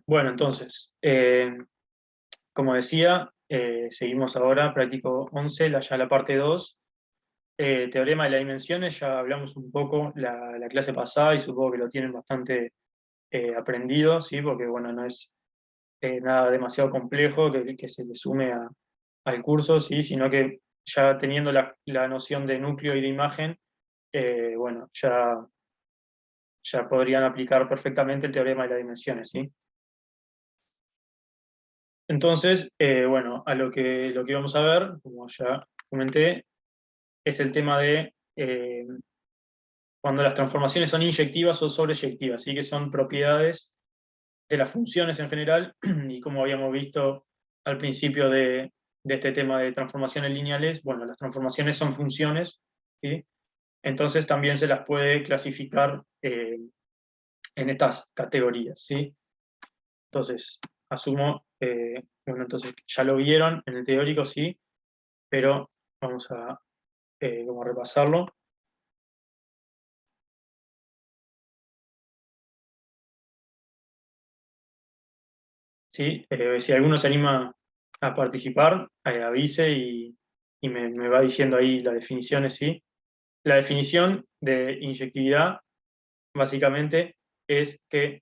Bueno, entonces, como decía, seguimos ahora, práctico 11, ya la parte 2. Teorema de las dimensiones, ya hablamos un poco la clase pasada y supongo que lo tienen bastante aprendido, ¿sí? Porque bueno, no es nada demasiado complejo que se le sume al curso, ¿sí? Sino que ya teniendo la noción de núcleo y de imagen, bueno, ya podrían aplicar perfectamente el teorema de las dimensiones, ¿sí? Entonces, bueno, lo que vamos a ver, como ya comenté, es el tema de cuando las transformaciones son inyectivas o sobreyectivas, ¿sí? Que son propiedades de las funciones en general, y como habíamos visto al principio de este tema de transformaciones lineales, bueno, las transformaciones son funciones, ¿sí? Entonces también se las puede clasificar en estas categorías, ¿sí? Entonces, asumo, bueno, entonces ya lo vieron en el teórico, sí, pero vamos a como repasarlo. ¿Sí? Si alguno se anima a participar, avise y me va diciendo ahí las definiciones, ¿sí? La definición de inyectividad, básicamente, es que,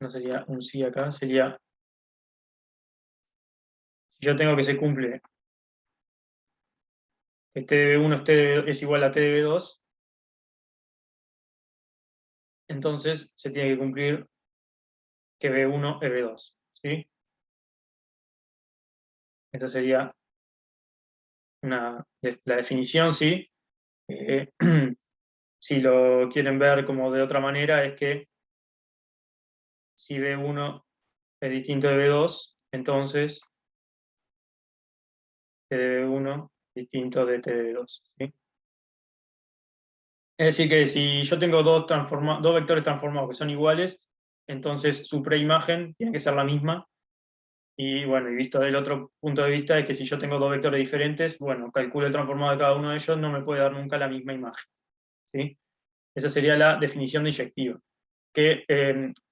no sería un sí acá, sería, si yo tengo que se cumple que T de B1 es igual a T de B2, entonces se tiene que cumplir que B1 es B2, ¿sí? Esta sería la definición, ¿sí? Eh, si lo quieren ver como de otra manera, es que si B1 es distinto de B2, entonces T de B1 distinto de T de B2, ¿sí? Es decir, que si yo tengo dos vectores transformados que son iguales, entonces su preimagen tiene que ser la misma. Y bueno, y visto del otro punto de vista, es que si yo tengo dos vectores diferentes, bueno, calculo el transformado de cada uno de ellos, no me puede dar nunca la misma imagen, ¿sí? Esa sería la definición de inyectiva, que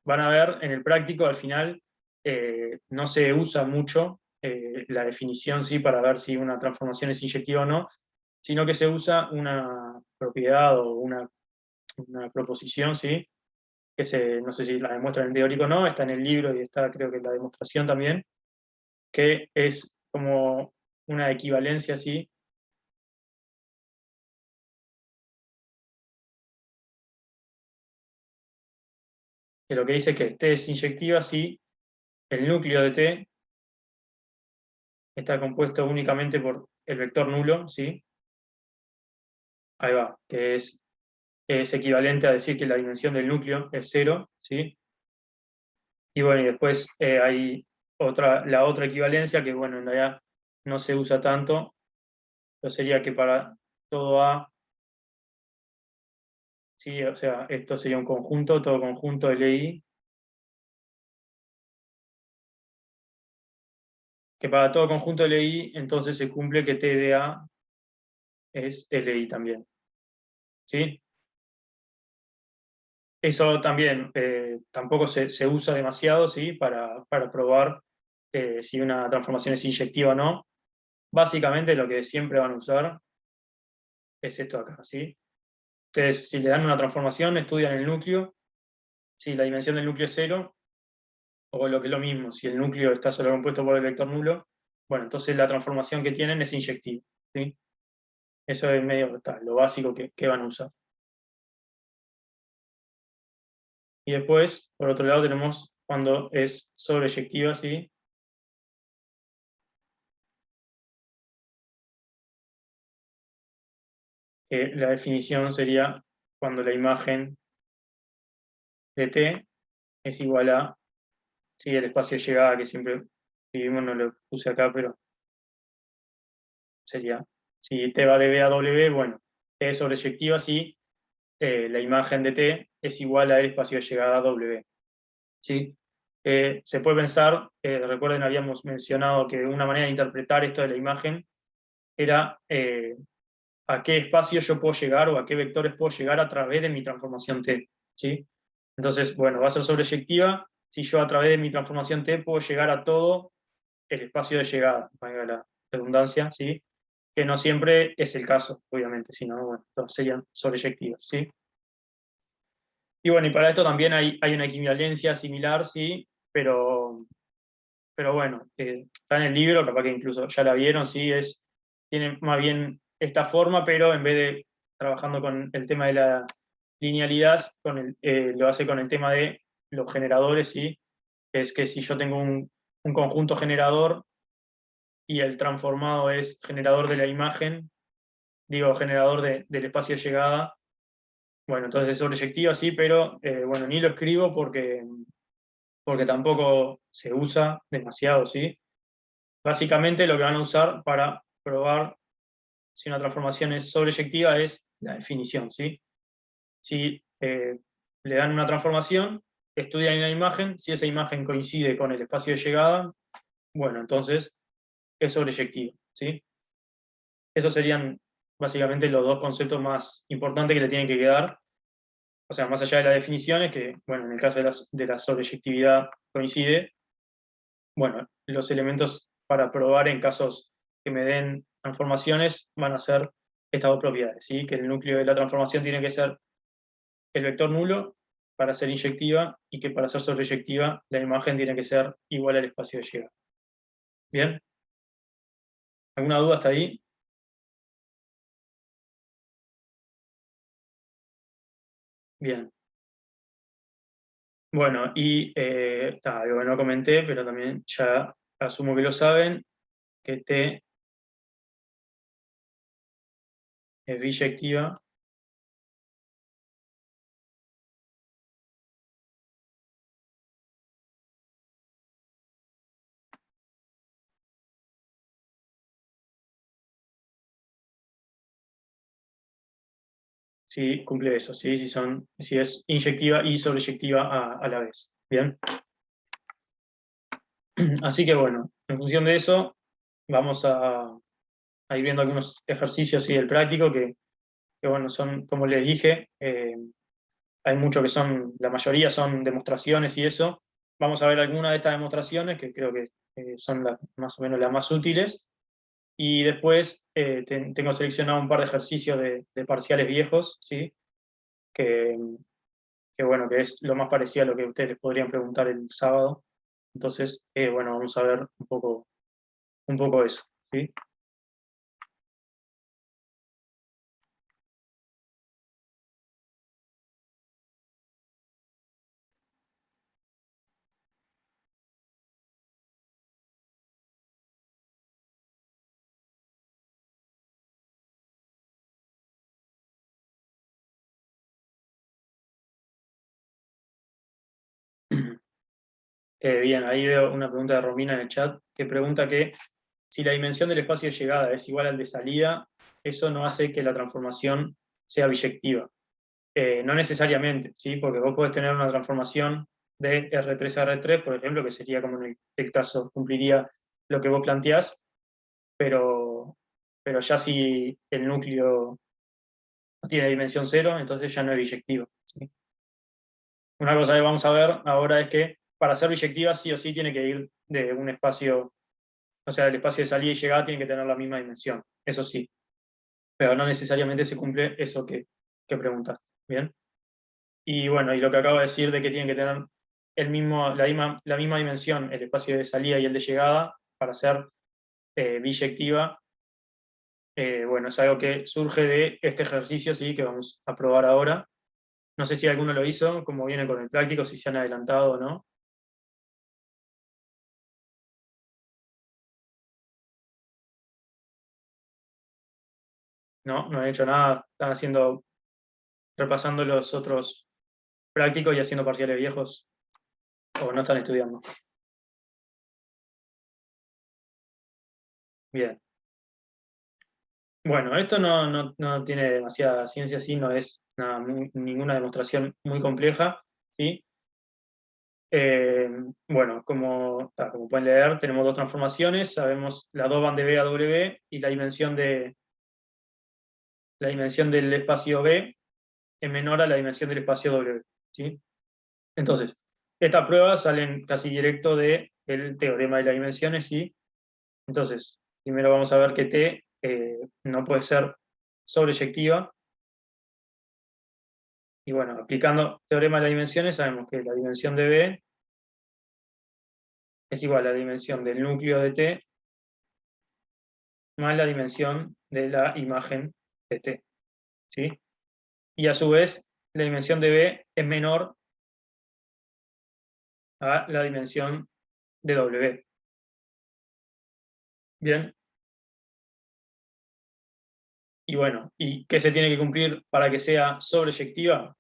van a ver en el práctico, al final, no se usa mucho la definición, ¿sí? Para ver si una transformación es inyectiva o no, sino que se usa una propiedad o una proposición, ¿sí? No sé si la demuestra en el teórico o no, está en el libro y está creo que en la demostración también, que es como una equivalencia, ¿sí? Que lo que dice que T es inyectiva si el núcleo de T está compuesto únicamente por el vector nulo, ¿sí? Ahí va, que es equivalente a decir que la dimensión del núcleo es cero, ¿sí? Y bueno, y después hay la otra equivalencia que, bueno, en realidad no se usa tanto, pero sería que para todo A, sí, o sea, esto sería un conjunto, todo conjunto LI, que para todo conjunto LI, entonces se cumple que T de A es LI también, ¿sí? Eso también tampoco se usa demasiado, ¿sí? Para probar si una transformación es inyectiva o no. Básicamente lo que siempre van a usar es esto acá, ¿sí? Entonces, si le dan una transformación, estudian el núcleo, si la dimensión del núcleo es cero, o lo que es lo mismo, si el núcleo está solo compuesto por el vector nulo, bueno, entonces la transformación que tienen es inyectiva, ¿sí? Eso es medio lo básico que van a usar. Y después, por otro lado, tenemos cuando es sobreyectiva, ¿sí? La definición sería cuando la imagen de T es igual a, sí, el espacio de llegada que siempre vivimos, no lo puse acá, pero sería, si T va de B a W, bueno, T es sobreyectiva si la imagen de T es igual al espacio de llegada W, ¿sí? Se puede pensar, recuerden, habíamos mencionado que una manera de interpretar esto de la imagen era a qué espacio yo puedo llegar o a qué vectores puedo llegar a través de mi transformación T, ¿sí? Entonces, bueno, va a ser sobreyectiva si yo a través de mi transformación T puedo llegar a todo el espacio de llegada, valga la redundancia, ¿sí? Que no siempre es el caso, obviamente, sino, bueno, entonces serían sobreyectivas, ¿sí? Y bueno, y para esto también hay una equivalencia similar, ¿sí? Pero bueno, está en el libro, capaz que incluso ya la vieron, ¿sí? Tiene más bien esta forma, pero en vez de trabajando con el tema de la linealidad, lo hace con el tema de los generadores, ¿sí? Es que si yo tengo un conjunto generador y el transformado es generador de la imagen, digo, generador del espacio de llegada, bueno, entonces es sobreyectiva, sí, pero bueno, ni lo escribo porque tampoco se usa demasiado, ¿sí? Básicamente lo que van a usar para probar si una transformación es sobreyectiva es la definición, ¿sí? Si le dan una transformación, estudian la imagen, si esa imagen coincide con el espacio de llegada, bueno, entonces es sobreyectiva, ¿sí? Esos serían básicamente los dos conceptos más importantes que le tienen que quedar, o sea, más allá de las definiciones, que, bueno, en el caso de la sobreyectividad coincide, bueno, los elementos para probar en casos que me den transformaciones van a ser estas dos propiedades, ¿sí? Que el núcleo de la transformación tiene que ser el vector nulo para ser inyectiva y que para ser sobreyectiva la imagen tiene que ser igual al espacio de llegada. ¿Bien? ¿Alguna duda hasta ahí? Bien. Bueno, y algo que no comenté, pero también ya asumo que lo saben, que T es biyectiva. Si cumple eso, ¿sí? Si es inyectiva y sobreyectiva a la vez. Bien. Así que bueno, en función de eso, vamos a ir viendo algunos ejercicios y el práctico que, bueno, son, como les dije, hay muchos que son, la mayoría son demostraciones y eso. Vamos a ver algunas de estas demostraciones que creo que son más o menos las más útiles. Y después tengo seleccionado un par de ejercicios de parciales viejos, ¿sí? Que, que, bueno, que es lo más parecido a lo que ustedes les podrían preguntar el sábado. Entonces, bueno, vamos a ver un poco eso, ¿sí? Bien, ahí veo una pregunta de Romina en el chat que pregunta que si la dimensión del espacio de llegada es igual al de salida, eso no hace que la transformación sea biyectiva. No necesariamente, ¿sí? Porque vos podés tener una transformación de R3 a R3, por ejemplo, que sería como en el caso, cumpliría lo que vos planteás, pero, pero ya si el núcleo no tiene dimensión cero, entonces ya no es biyectiva, ¿sí? Una cosa que vamos a ver ahora es que para ser biyectiva sí o sí tiene que ir de un espacio, o sea, el espacio de salida y llegada tiene que tener la misma dimensión, eso sí, pero no necesariamente se cumple eso que preguntaste. ¿Bien? Y bueno, y lo que acabo de decir de que tienen que tener la misma dimensión, el espacio de salida y el de llegada, para ser biyectiva, bueno, es algo que surge de este ejercicio, ¿sí? Que vamos a probar ahora. No sé si alguno lo hizo, como viene con el práctico, si se han adelantado o no. No, no han hecho nada, están repasando los otros prácticos y haciendo parciales viejos, o no están estudiando. Bien. Bueno, esto no tiene demasiada ciencia, sí, no es ninguna demostración muy compleja, ¿sí? Eh, bueno, como pueden leer, tenemos dos transformaciones, sabemos las dos van de B a W y la dimensión del espacio B es menor a la dimensión del espacio W, ¿sí? Entonces, estas pruebas salen casi directo del teorema de las dimensiones, ¿sí? Entonces, primero vamos a ver que T no puede ser sobreyectiva. Y bueno, aplicando teorema de las dimensiones, sabemos que la dimensión de B es igual a la dimensión del núcleo de T más la dimensión de la imagen de T, ¿sí? Y a su vez, la dimensión de B es menor a la dimensión de W. Bien. Y bueno, ¿y qué se tiene que cumplir para que sea sobreyectiva?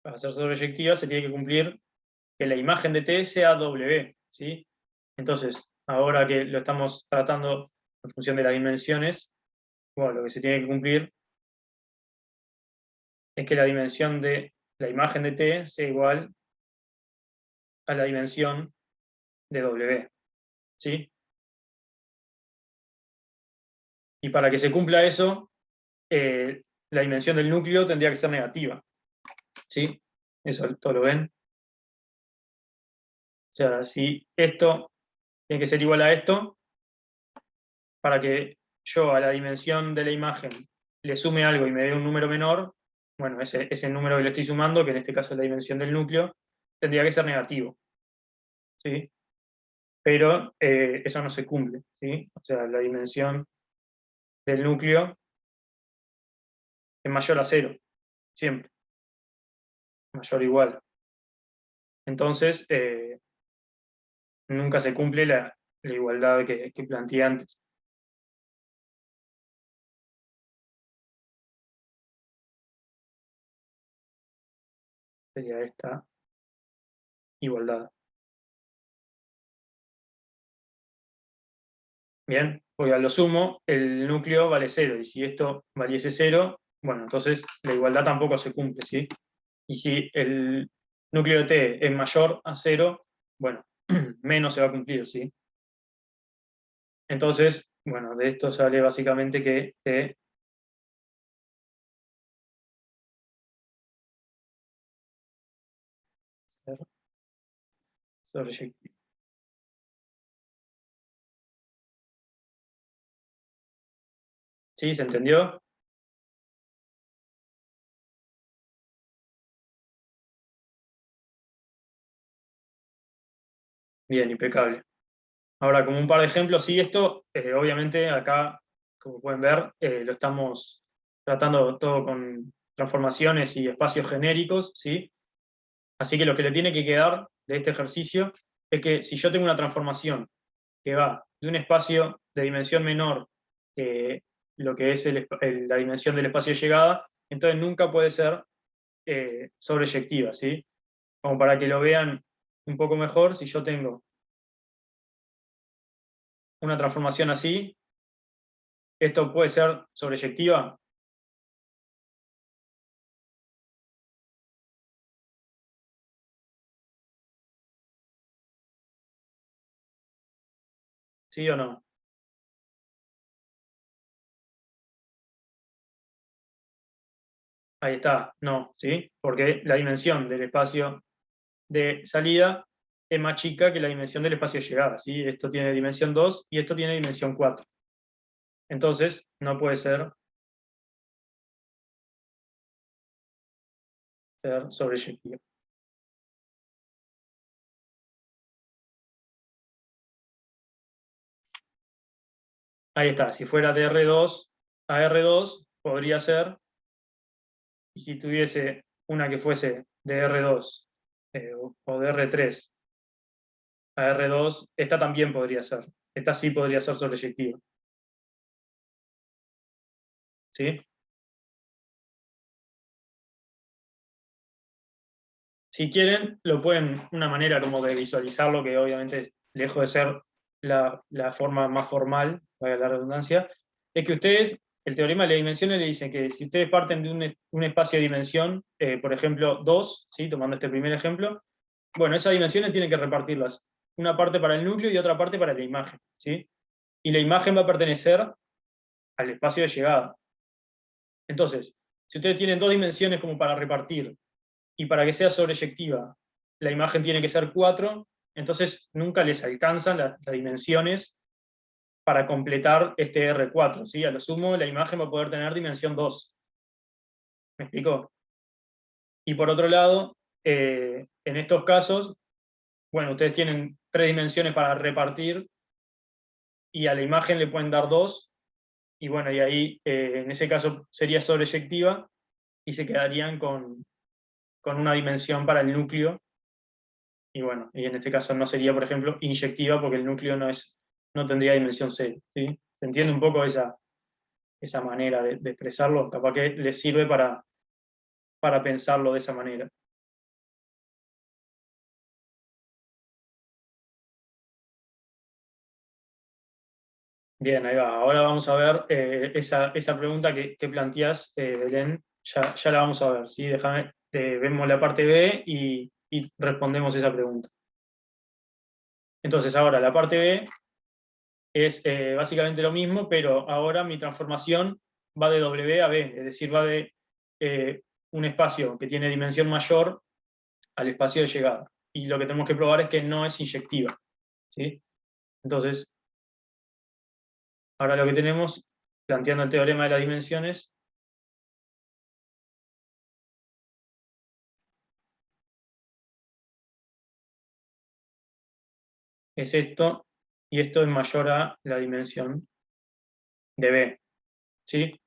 Para ser sobreyectiva se tiene que cumplir que la imagen de T sea W, ¿sí? Entonces, ahora que lo estamos tratando en función de las dimensiones, bueno, lo que se tiene que cumplir es que la dimensión de la imagen de T sea igual a la dimensión de W, ¿sí? Y para que se cumpla eso, la dimensión del núcleo tendría que ser negativa, ¿sí? Eso todo lo ven. O sea, si esto tiene que ser igual a esto, para que yo a la dimensión de la imagen le sume algo y me dé un número menor, bueno, ese número que le estoy sumando, que en este caso es la dimensión del núcleo, tendría que ser negativo, ¿sí? Pero eso no se cumple, ¿sí? O sea, la dimensión del núcleo es mayor a 0, siempre, mayor o igual. Entonces, nunca se cumple la igualdad que planteé antes. Sería esta igualdad. Bien, porque a lo sumo el núcleo vale 0, y si esto valiese 0, bueno, entonces la igualdad tampoco se cumple, ¿sí? Y si el núcleo de T es mayor a 0, bueno, menos se va a cumplir, ¿sí? Entonces, bueno, de esto sale básicamente que T es sobreyectivo. ¿Sí? ¿Se entendió? Bien, impecable. Ahora, como un par de ejemplos, sí, esto, obviamente, acá, como pueden ver, lo estamos tratando todo con transformaciones y espacios genéricos, ¿sí? Así que lo que le tiene que quedar de este ejercicio es que si yo tengo una transformación que va de un espacio de dimensión menor que lo que es la dimensión del espacio de llegada, entonces nunca puede ser sobreyectiva, ¿sí? Como para que lo vean un poco mejor, si yo tengo una transformación así, ¿esto puede ser sobreyectiva? ¿Sí o no? Ahí está, no, ¿sí? Porque la dimensión del espacio de salida es más chica que la dimensión del espacio de llegada, ¿sí? Esto tiene dimensión 2 y esto tiene dimensión 4. Entonces, no puede ser sobreyectivo. Ahí está, si fuera de R2 a R2, podría ser, y si tuviese una que fuese de R2 o de R3 a R2, esta también podría ser. Esta sí podría ser sobreyectiva. ¿Sí? Si quieren, lo pueden, una manera como de visualizarlo, que obviamente es lejos de ser la forma más formal, para la redundancia, es que ustedes, el teorema de las dimensiones le dice que si ustedes parten de un espacio de dimensión, por ejemplo, 2, ¿sí? Tomando este primer ejemplo, bueno, esas dimensiones tienen que repartirlas, una parte para el núcleo y otra parte para la imagen, ¿sí? y la imagen va a pertenecer al espacio de llegada. Entonces, si ustedes tienen dos dimensiones como para repartir, y para que sea sobreyectiva, la imagen tiene que ser 4, entonces nunca les alcanzan las dimensiones para completar este R4, ¿sí? A lo sumo, la imagen va a poder tener dimensión 2. ¿Me explico? Y por otro lado, en estos casos, bueno, ustedes tienen 3 dimensiones para repartir, y a la imagen le pueden dar 2, y bueno, y ahí en ese caso sería sobreyectiva, y se quedarían con una dimensión para el núcleo, y bueno, y en este caso no sería, por ejemplo, inyectiva, porque el núcleo no tendría dimensión 0, ¿sí? ¿Se entiende un poco esa manera de expresarlo? Capaz que les sirve para pensarlo de esa manera. Bien, ahí va. Ahora vamos a ver esa pregunta que planteás, Belén, ya la vamos a ver, ¿sí? Déjame, vemos la parte B y respondemos esa pregunta. Entonces, ahora la parte B es básicamente lo mismo, pero ahora mi transformación va de W a B, es decir, va de un espacio que tiene dimensión mayor al espacio de llegada. Y lo que tenemos que probar es que no es inyectiva, ¿sí? Entonces, ahora lo que tenemos, planteando el teorema de las dimensiones, es esto, y esto es mayor a la dimensión de B, ¿sí?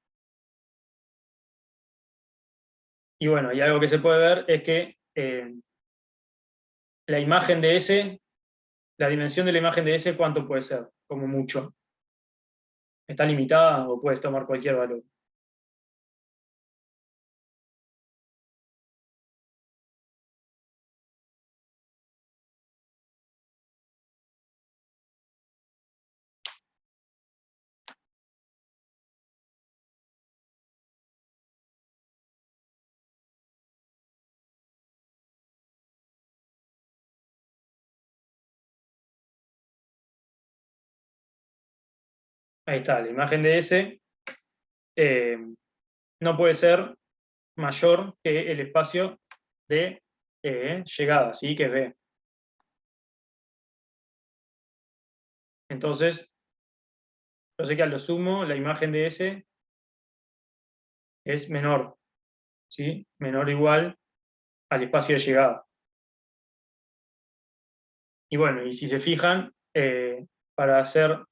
Y bueno, y algo que se puede ver es que la imagen de S, la dimensión de la imagen de S, ¿cuánto puede ser? Como mucho. ¿Está limitada o puedes tomar cualquier valor? Ahí está, la imagen de S eh, no puede ser mayor que el espacio de llegada, ¿sí? Que es B. Entonces, yo sé que a lo sumo la imagen de S es menor, ¿sí? Menor o igual al espacio de llegada. Y bueno, y si se fijan, para hacer...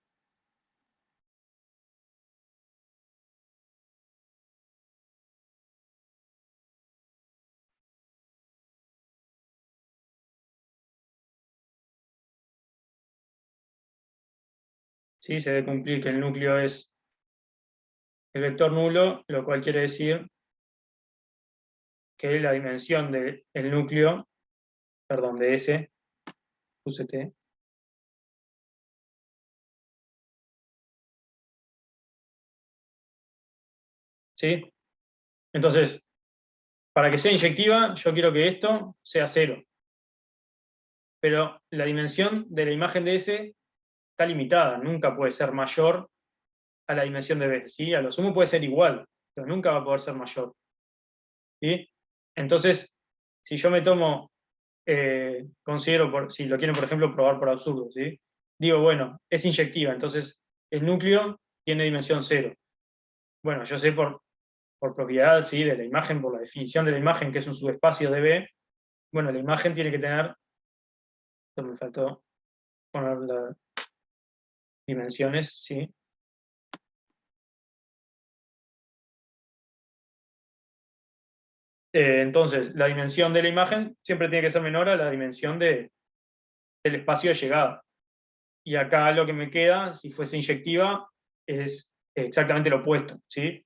¿Sí? Se debe cumplir que el núcleo es el vector nulo, lo cual quiere decir que la dimensión del núcleo, perdón, de S, puse T, ¿sí? Entonces, para que sea inyectiva, yo quiero que esto sea 0. Pero la dimensión de la imagen de S está limitada, nunca puede ser mayor a la dimensión de B, ¿sí? A lo sumo puede ser igual, pero nunca va a poder ser mayor, ¿sí? Entonces, si yo me tomo, considero, si lo quieren, por ejemplo, probar por absurdo, ¿sí? Digo, bueno, es inyectiva, entonces el núcleo tiene dimensión 0. Bueno, yo sé por propiedad, ¿sí? De la imagen, por la definición de la imagen, que es un subespacio de B, bueno, la imagen tiene que tener, esto me faltó poner las dimensiones, ¿sí? Entonces, la dimensión de la imagen siempre tiene que ser menor a la dimensión del espacio de llegada. Y acá lo que me queda, si fuese inyectiva, es exactamente lo opuesto, ¿sí?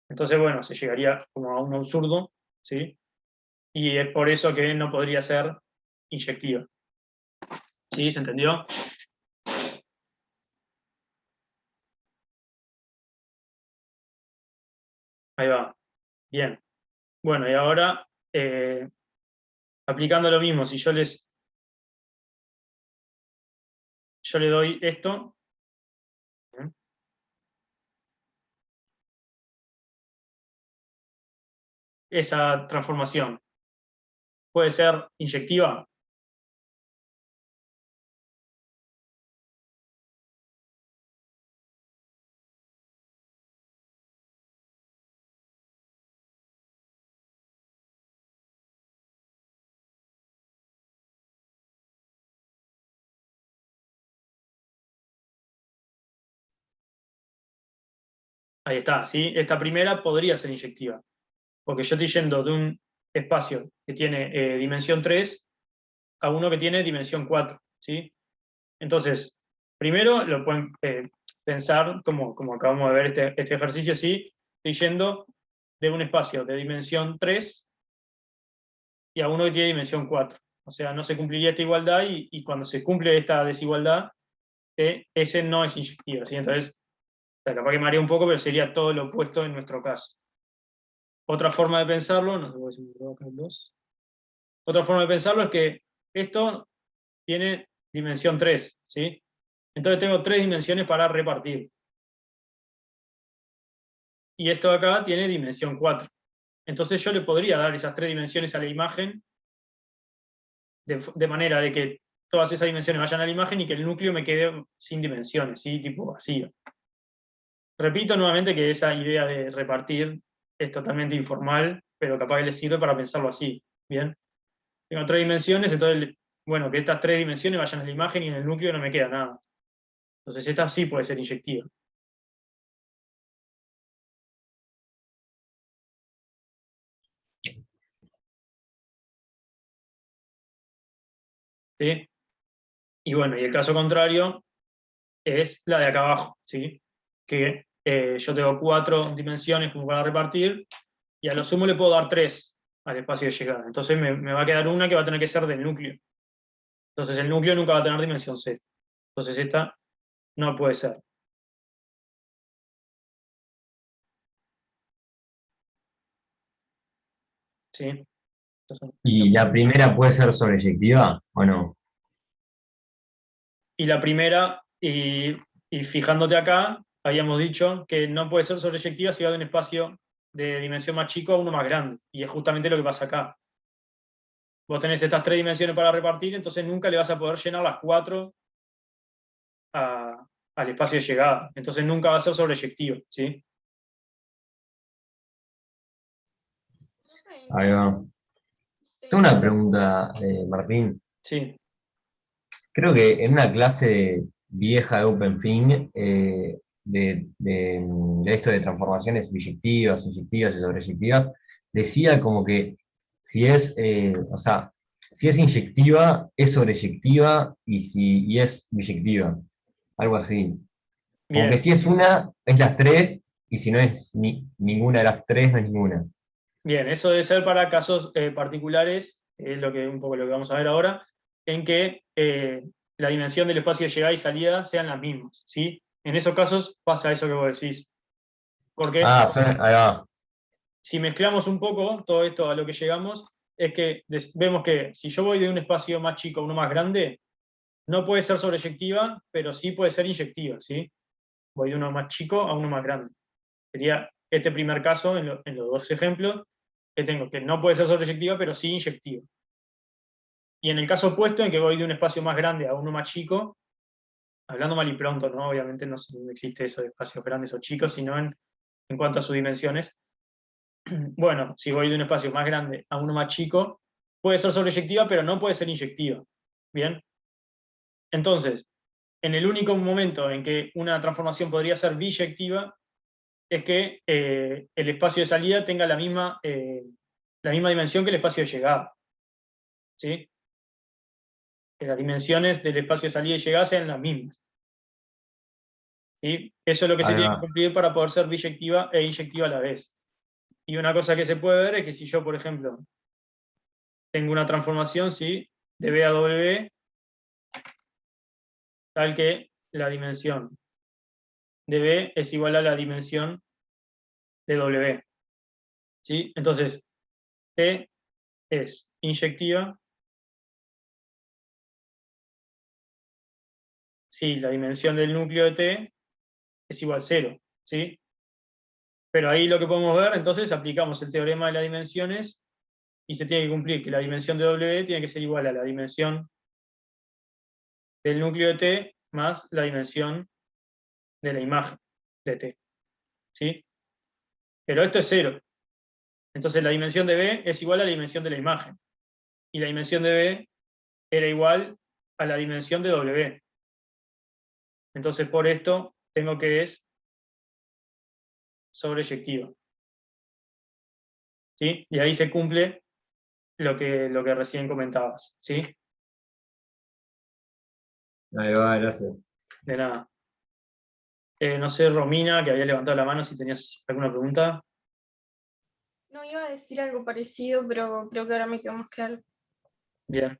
Entonces, bueno, se llegaría como a un absurdo, ¿sí? Y es por eso que no podría ser inyectiva. ¿Sí? ¿Se entendió? Ahí va. Bien. Bueno, y ahora, aplicando lo mismo, si yo le doy esto, esa transformación puede ser inyectiva. Ahí está, ¿sí? Esta primera podría ser inyectiva, porque yo estoy yendo de un espacio que tiene dimensión 3 a uno que tiene dimensión 4, ¿sí? Entonces, primero lo pueden pensar, como acabamos de ver este ejercicio, ¿sí? Estoy yendo de un espacio de dimensión 3 y a uno que tiene dimensión 4. O sea, no se cumpliría esta igualdad y cuando se cumple esta desigualdad, ese no es inyectivo, ¿sí? Entonces, o sea, capaz que me haría un poco, pero sería todo lo opuesto en nuestro caso. Otra forma de pensarlo, no sé si me equivoco acá en dos. Otra forma de pensarlo es que esto tiene dimensión 3, ¿sí? Entonces tengo 3 dimensiones para repartir. Y esto de acá tiene dimensión 4. Entonces yo le podría dar esas 3 dimensiones a la imagen de manera de que todas esas dimensiones vayan a la imagen y que el núcleo me quede sin dimensiones, ¿sí? Tipo vacío. Repito nuevamente que esa idea de repartir es totalmente informal, pero capaz que les sirve para pensarlo así. ¿Bien? Tengo 3 dimensiones, entonces, bueno, que estas 3 dimensiones vayan a la imagen y en el núcleo no me queda nada. Entonces esta sí puede ser inyectiva. ¿Sí? Y bueno, y el caso contrario es la de acá abajo, ¿sí? Que yo tengo 4 dimensiones como para repartir, y a lo sumo le puedo dar 3 al espacio de llegada. Entonces me va a quedar una que va a tener que ser del núcleo. Entonces el núcleo nunca va a tener dimensión C. Entonces esta no puede ser. ¿Sí? Entonces, ¿Y la primera puede ser sobreyectiva o no? y la primera, y fijándote acá, habíamos dicho que no puede ser sobreyectiva si va de un espacio de dimensión más chico a uno más grande. Y es justamente lo que pasa acá. Vos tenés estas 3 dimensiones para repartir, entonces nunca le vas a poder llenar las 4 al espacio de llegada. Entonces nunca va a ser sobreyectivo, ¿sí? Ahí va. Tengo una pregunta, Martín. Sí, Creo que en una clase vieja de OpenFing, de esto de transformaciones biyectivas, inyectivas y sobreyectivas, decía como que si es, o sea, si es inyectiva, es sobreyectiva y es biyectiva. Algo así. Como que bien, si es una, es las tres, y si no es ninguna de las tres, no es ninguna. bien. Eso debe ser para casos particulares, es un poco lo que vamos a ver ahora, en que la dimensión del espacio de llegada y salida sean las mismas, ¿sí? En esos casos pasa eso que vos decís. Porque Ah, ahí va. si mezclamos un poco todo esto a lo que llegamos, es que vemos que si yo voy de un espacio más chico a uno más grande, no puede ser sobreyectiva, pero sí puede ser inyectiva, ¿sí? Voy de uno más chico a uno más grande. Sería este primer caso en los dos ejemplos, que tengo que no puede ser sobreyectiva, pero sí inyectiva. Y en el caso opuesto, en que voy de un espacio más grande a uno más chico, hablando mal y pronto, ¿no? Obviamente no existe eso de espacios grandes o chicos, sino en cuanto a sus dimensiones. Bueno, si voy de un espacio más grande a uno más chico, puede ser sobreyectiva, pero no puede ser inyectiva. ¿Bien? Entonces, en el único momento en que una transformación podría ser biyectiva es que el espacio de salida tenga la misma dimensión que el espacio de llegada. ¿Sí? Que las dimensiones del espacio de salida y llegada sean las mismas. ¿Sí? Eso es lo que se Ahí tiene que va. cumplir para poder ser biyectiva e inyectiva a la vez. Y una cosa que se puede ver es que si yo, por ejemplo, tengo una transformación, ¿sí? De B a W, tal que la dimensión de B es igual a la dimensión de W. ¿Sí? Entonces, T es inyectiva si la dimensión del núcleo de T es igual a 0. ¿Sí? Pero ahí lo que podemos ver, entonces aplicamos el teorema de las dimensiones y se tiene que cumplir que la dimensión de W tiene que ser igual a la dimensión del núcleo de T más la dimensión de la imagen de T. ¿Sí? Pero esto es 0. Entonces la dimensión de B es igual a la dimensión de la imagen. Y la dimensión de B era igual a la dimensión de W. Entonces por esto tengo que es sobreyectiva. ¿Sí? Y ahí se cumple lo que recién comentabas. ¿Sí? Ahí va, gracias. De nada. No sé, Romina, que había levantado la mano, si tenías alguna pregunta. No iba a decir algo parecido, pero creo que ahora me quedó más claro. Bien.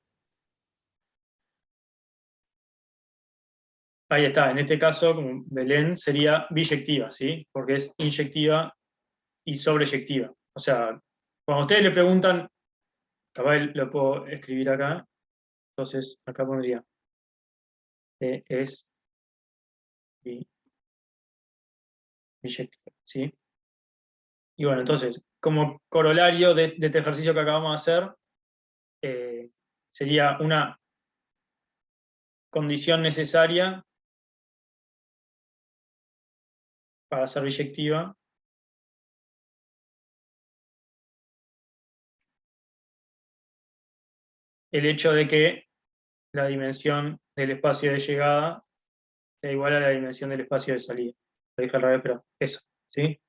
Ahí está, en este caso, como Belén, sería biyectiva, ¿sí? Porque es inyectiva y sobreyectiva. O sea, cuando ustedes le preguntan, capaz lo puedo escribir acá, entonces acá pondría es biyectiva, ¿sí? Y bueno, entonces, como corolario de este ejercicio que acabamos de hacer, sería una condición necesaria para ser biyectiva, el hecho de que la dimensión del espacio de llegada sea igual a la dimensión del espacio de salida. Lo dije al revés, pero eso, ¿sí?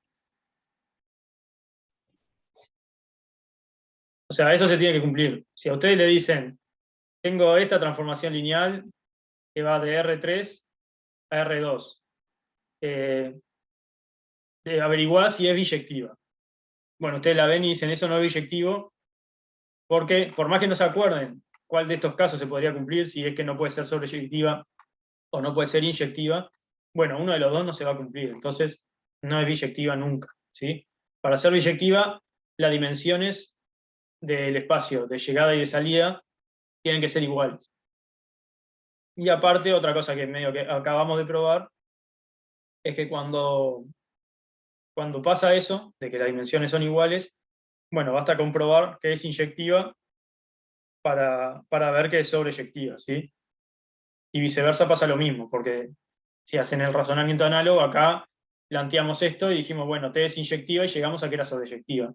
O sea, eso se tiene que cumplir. Si a ustedes le dicen, tengo esta transformación lineal que va de R3 a R2, averiguá si es biyectiva. Bueno, ustedes la ven y dicen, eso no es biyectivo, porque por más que no se acuerden cuál de estos casos se podría cumplir, si es que no puede ser sobreyectiva o no puede ser inyectiva, bueno, uno de los dos no se va a cumplir, entonces no es biyectiva nunca, ¿sí? Para ser biyectiva, las dimensiones del espacio de llegada y de salida tienen que ser iguales. Y aparte, otra cosa que medio que acabamos de probar, es que cuando pasa eso, de que las dimensiones son iguales, bueno, basta comprobar que es inyectiva para ver que es sobreyectiva, ¿sí? Y viceversa pasa lo mismo, porque si hacen el razonamiento análogo, acá planteamos esto y dijimos, bueno, T es inyectiva y llegamos a que era sobreyectiva.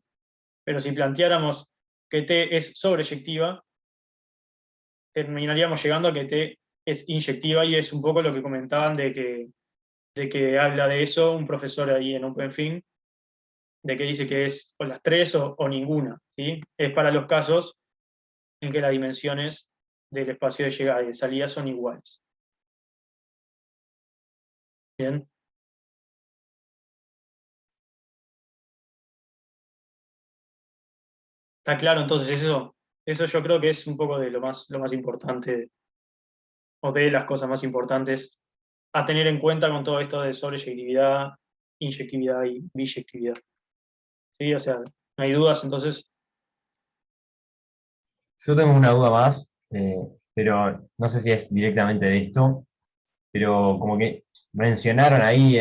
Pero si planteáramos que T es sobreyectiva, terminaríamos llegando a que T es inyectiva y es un poco lo que comentaban de que habla de eso un profesor ahí en OpenFin, de que dice que es o las tres o ninguna, ¿sí? Es para los casos en que las dimensiones del espacio de llegada y de salida son iguales. Bien. ¿Está claro entonces eso? Eso yo creo que es un poco de lo más importante, o de las cosas más importantes a tener en cuenta con todo esto de sobreyectividad, inyectividad y biyectividad. ¿Sí? O sea, no hay dudas, entonces. Yo tengo una duda más, pero no sé si es directamente de esto, pero como que mencionaron ahí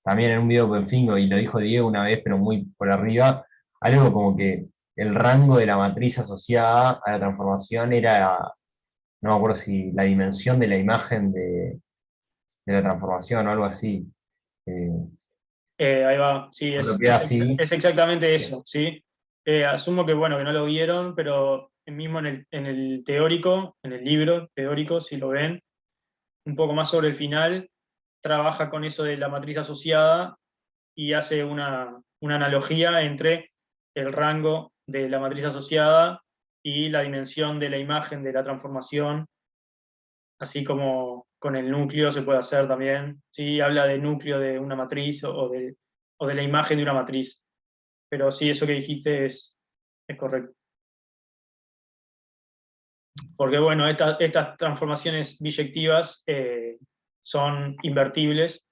también en un video con Fingo, y lo dijo Diego una vez, pero muy por arriba, algo como que el rango de la matriz asociada a la transformación era, no me acuerdo si la dimensión de la imagen de la transformación o algo así. Eh, Ahí va, sí, Cuando es, queda es, así, es exactamente eso, ¿sí? Asumo que, bueno, que no lo vieron, pero mismo en el teórico, en el libro teórico, si lo ven, un poco más sobre el final, trabaja con eso de la matriz asociada y hace una analogía entre el rango de la matriz asociada y la dimensión de la imagen de la transformación, así como con el núcleo se puede hacer también. Sí, habla de núcleo de una matriz o de la imagen de una matriz. Pero sí, eso que dijiste es correcto. Porque bueno, estas transformaciones biyectivas son invertibles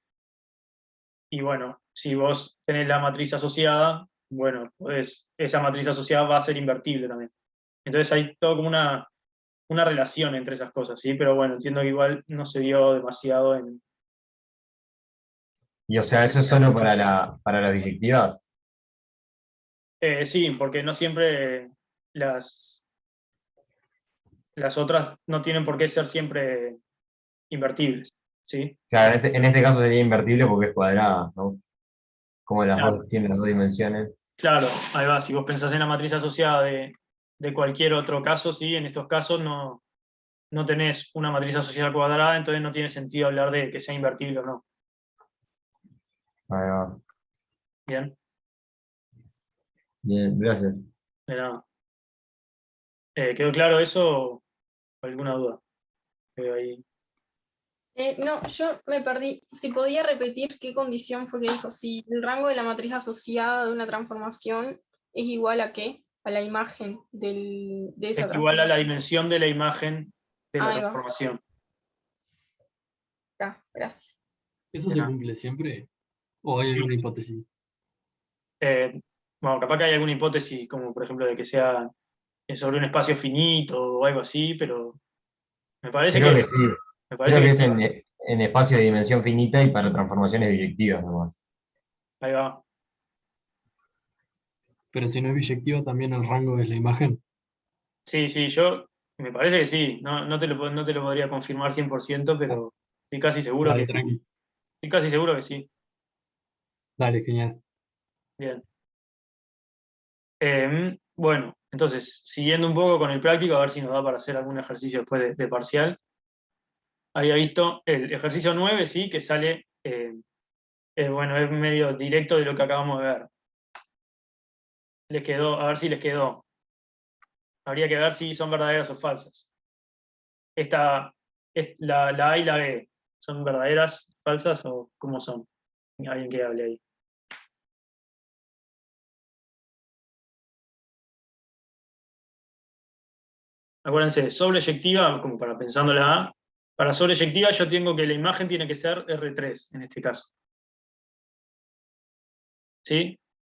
y bueno, si vos tenés la matriz asociada, bueno, pues esa matriz asociada va a ser invertible también. Entonces hay todo como una relación entre esas cosas, ¿sí? Pero bueno, entiendo que igual no se vio demasiado Y o sea, eso es solo para las biyectivas. Sí, porque no siempre las otras no tienen por qué ser siempre invertibles, ¿sí? Claro, en este caso sería invertible porque es cuadrada, ¿no? Como las Claro, dos tienen las dos dimensiones. claro, ahí va, si vos pensás en la matriz asociada de cualquier otro caso, ¿sí? En estos casos no tenés una matriz asociada cuadrada, entonces no tiene sentido hablar de que sea invertible o no. Ahí va. Bien, Bien, gracias. de nada. ¿Quedó claro eso o alguna duda? Ahí. No, yo me perdí. Si podía repetir qué condición fue que dijo, si el rango de la matriz asociada de una transformación es igual a qué, a la imagen de esa Es igual a la transformación. dimensión de la imagen de la Ahí va, transformación. ya, gracias. ¿Eso De se nada. cumple siempre? ¿O hay Sí. alguna hipótesis? Bueno, capaz que hay alguna hipótesis, como por ejemplo de que sea sobre un espacio finito o algo así, pero me parece Creo que, que sí. me parece Creo que que es sí. en espacio de dimensión finita y para transformaciones biyectivas nomás. Ahí va. Pero si no es biyectiva, también el rango es la imagen. Sí, sí, yo me parece que sí. No te lo podría confirmar 100%, Ah, pero estoy casi seguro dale, tranqui. estoy casi seguro que sí. Dale, genial. Bien. Bueno, entonces, siguiendo un poco con el práctico, a ver si nos da para hacer algún ejercicio después de parcial. Había visto el ejercicio 9, sí, que sale, bueno, es medio directo de lo que acabamos de ver. Les quedó, a ver si les quedó. Habría que ver si son verdaderas o falsas. Esta, la A y la B, ¿son verdaderas, falsas o cómo son? Alguien que hable ahí. Acuérdense, sobreyectiva, como para pensando la A, para sobreyectiva yo tengo que la imagen tiene que ser R3 en este caso. ¿Sí?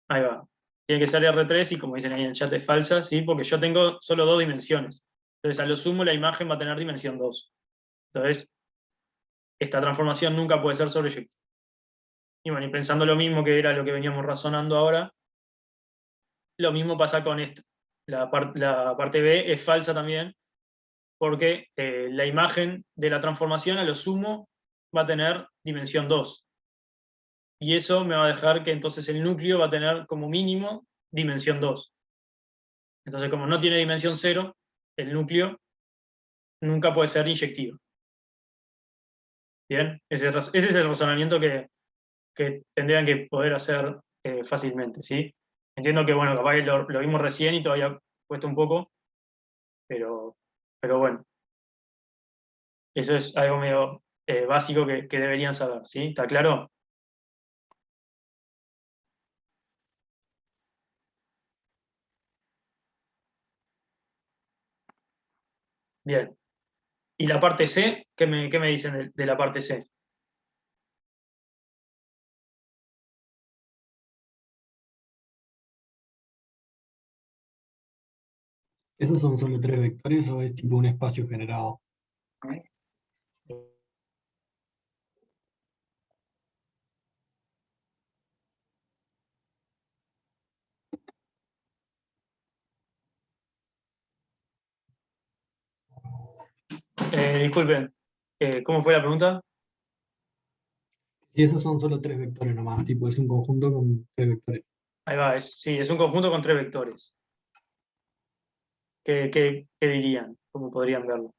Ahí va. Tiene que ser R3 y como dicen ahí en el chat es falsa, ¿sí? Porque yo tengo solo dos dimensiones. Entonces a lo sumo la imagen va a tener dimensión 2. Entonces, esta transformación nunca puede ser sobreyectiva. Y bueno, y pensando lo mismo que era lo que veníamos razonando ahora, lo mismo pasa con esto. La parte B es falsa también, porque la imagen de la transformación a lo sumo va a tener dimensión 2. Y eso me va a dejar que entonces el núcleo va a tener como mínimo dimensión 2. Entonces, como no tiene dimensión 0, el núcleo nunca puede ser inyectivo. Bien, ese es el razonamiento que tendrían que poder hacer fácilmente, ¿sí? Entiendo que, bueno, capaz que lo vimos recién y todavía cuesta un poco, pero, pero bueno, eso es algo medio básico que deberían saber, ¿sí? ¿Está claro? Bien. ¿Y la parte C? Qué me dicen de la parte C? ¿Esos son solo tres vectores o es tipo un espacio generado? Disculpen, ¿cómo fue la pregunta? Si esos son solo tres vectores nomás, tipo es un conjunto con tres vectores. Ahí va, sí, es un conjunto con tres vectores. ¿Qué dirían? ¿Cómo podrían verlo?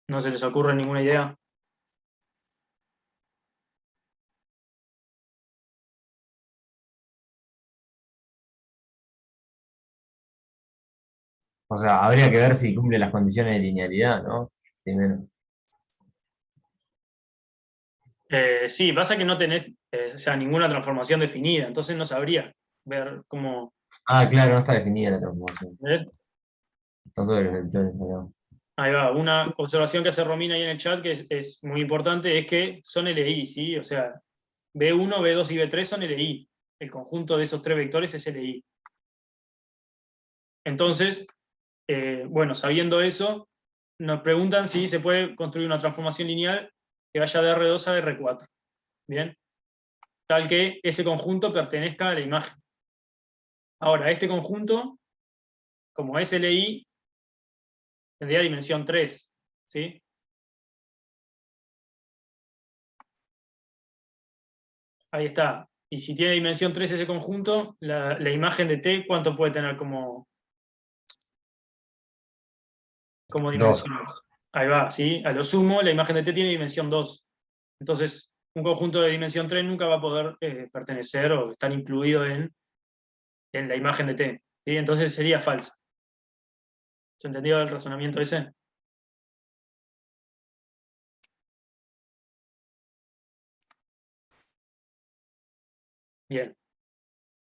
¿No se les ocurre ninguna idea? O sea, habría que ver si cumple las condiciones de linealidad, ¿no? Primero. Sí, pasa que no tenés o sea, ninguna transformación definida, entonces no sabría ver cómo. Ah, claro, no está definida la transformación. ¿Ves? Están todos los vectores acá. Ahí va, una observación que hace Romina ahí en el chat que es muy importante es que son LI, ¿sí? O sea, B1, B2 y B3 son LI. El conjunto de esos tres vectores es LI. Entonces, bueno, sabiendo eso, nos preguntan si se puede construir una transformación lineal que vaya de R2 a R4. ¿Bien? Tal que ese conjunto pertenezca a la imagen. Ahora, este conjunto, como es LI, tendría dimensión 3. ¿Sí? Ahí está. Y si tiene dimensión 3 ese conjunto, la imagen de T, ¿cuánto puede tener como Dos. dimensión? Ahí va, ¿sí? A lo sumo, la imagen de T tiene dimensión 2. Entonces, un conjunto de dimensión 3 nunca va a poder pertenecer o estar incluido en la imagen de T. ¿Sí? Entonces sería falsa. ¿Se entendió el razonamiento ese? Bien.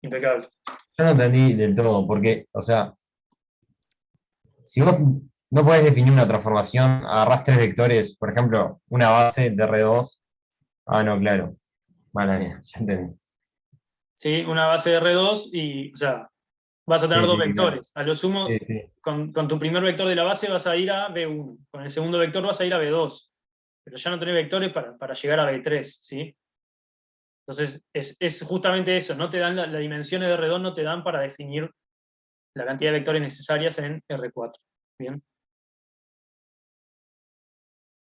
Impecable. Yo no entendí del todo, porque, o sea, si vos no podés definir una transformación, agarrás tres vectores, por ejemplo, una base de R2. Ah, no, claro. Mala mía, ya entendí. ¿Sí? Una base de R2 y, o sea, vas a tener Sí, dos sí, sí, claro. vectores. A lo sumo, Sí, sí. con tu primer vector de la base vas a ir a B1. Con el segundo vector vas a ir a B2. Pero ya no tenés vectores para llegar a B3, ¿sí? Entonces, es justamente eso. No te dan las dimensiones de R2 no te dan para definir la cantidad de vectores necesarias en R4. ¿Bien?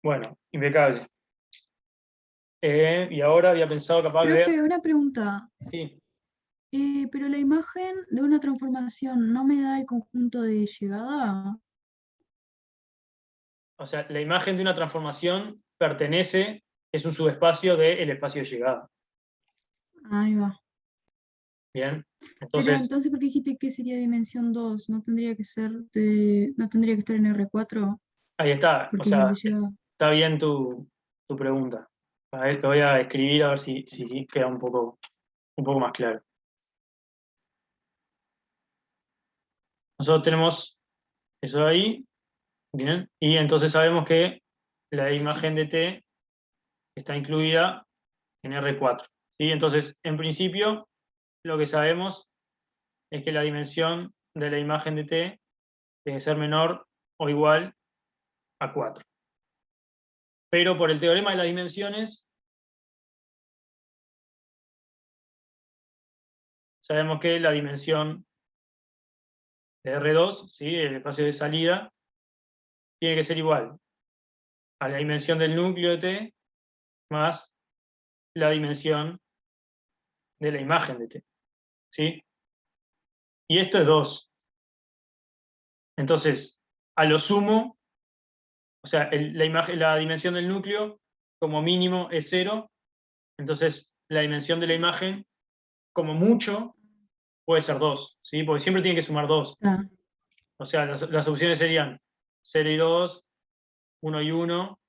Bueno, impecable. Y ahora había pensado capaz de ver... Profe, una pregunta. Sí. Pero la imagen de una transformación no me da el conjunto de llegada. O sea, la imagen de una transformación pertenece, es un subespacio del espacio de llegada. Ahí va. Bien, Pero entonces, entonces, ¿por qué dijiste que sería dimensión 2? ¿No tendría que ser no tendría que estar en R4? ahí está. O Porque es el de sea, llegada. está bien tu pregunta. A ver, lo voy a escribir a ver si queda un poco más claro. Nosotros tenemos eso ahí, bien, y entonces sabemos que la imagen de T está incluida en R4. ¿Sí? Entonces, en principio, lo que sabemos es que la dimensión de la imagen de T tiene que ser menor o igual a 4. Pero por el teorema de las dimensiones, sabemos que la dimensión de R2, ¿sí? El espacio de salida, tiene que ser igual a la dimensión del núcleo de T más la dimensión de la imagen de T. ¿Sí? Y esto es 2. Entonces, a lo sumo, o sea, la dimensión del núcleo como mínimo es 0, entonces la dimensión de la imagen como mucho puede ser 2, ¿sí? Porque siempre tiene que sumar 2. Ah, O sea, las opciones serían 0 y 2, 1 y 1,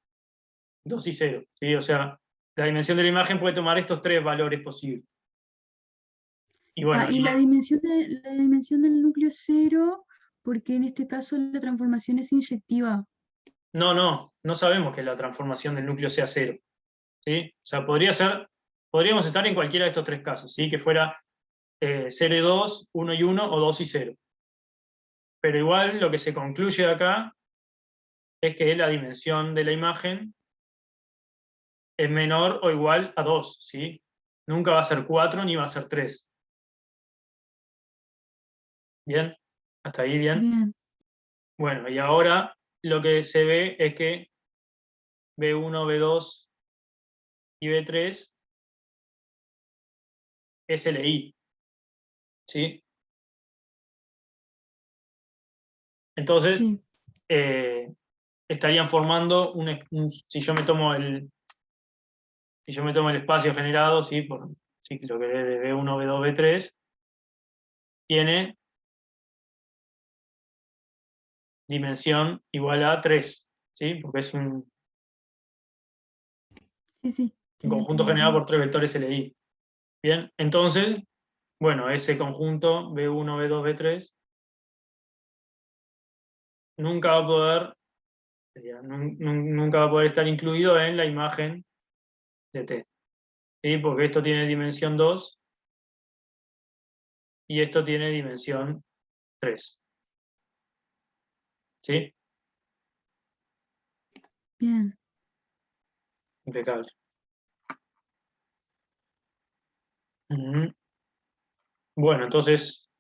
2 y 0. ¿Sí? O sea, la dimensión de la imagen puede tomar estos tres valores posibles. Y bueno, y la dimensión del núcleo es 0, porque en este caso la transformación es inyectiva. no sabemos que la transformación del núcleo sea 0. ¿Sí? O sea, podríamos estar en cualquiera de estos tres casos, ¿sí? Que fuera 0 y 2, 1 y 1 o 2 y 0. Pero igual lo que se concluye de acá es que la dimensión de la imagen es menor o igual a 2, ¿sí? Nunca va a ser 4 ni va a ser 3. ¿Bien? ¿Hasta ahí bien? Bien. Bueno, y ahora lo que se ve es que B1, B2 y B3 es LI, ¿sí? Entonces, Sí. estarían formando si yo me tomo el espacio generado, ¿sí? Sí, lo que es de B1, B2, B3, tiene dimensión igual a 3, ¿sí? Porque es un Sí, sí. conjunto generado por tres vectores LI. Bien, entonces, bueno, ese conjunto B1, B2, B3 nunca va a poder, nunca va a poder estar incluido en la imagen de T, ¿sí? Porque esto tiene dimensión 2 y esto tiene dimensión 3. ¿Sí? Bien. Impecable. Ujú. Bueno, entonces,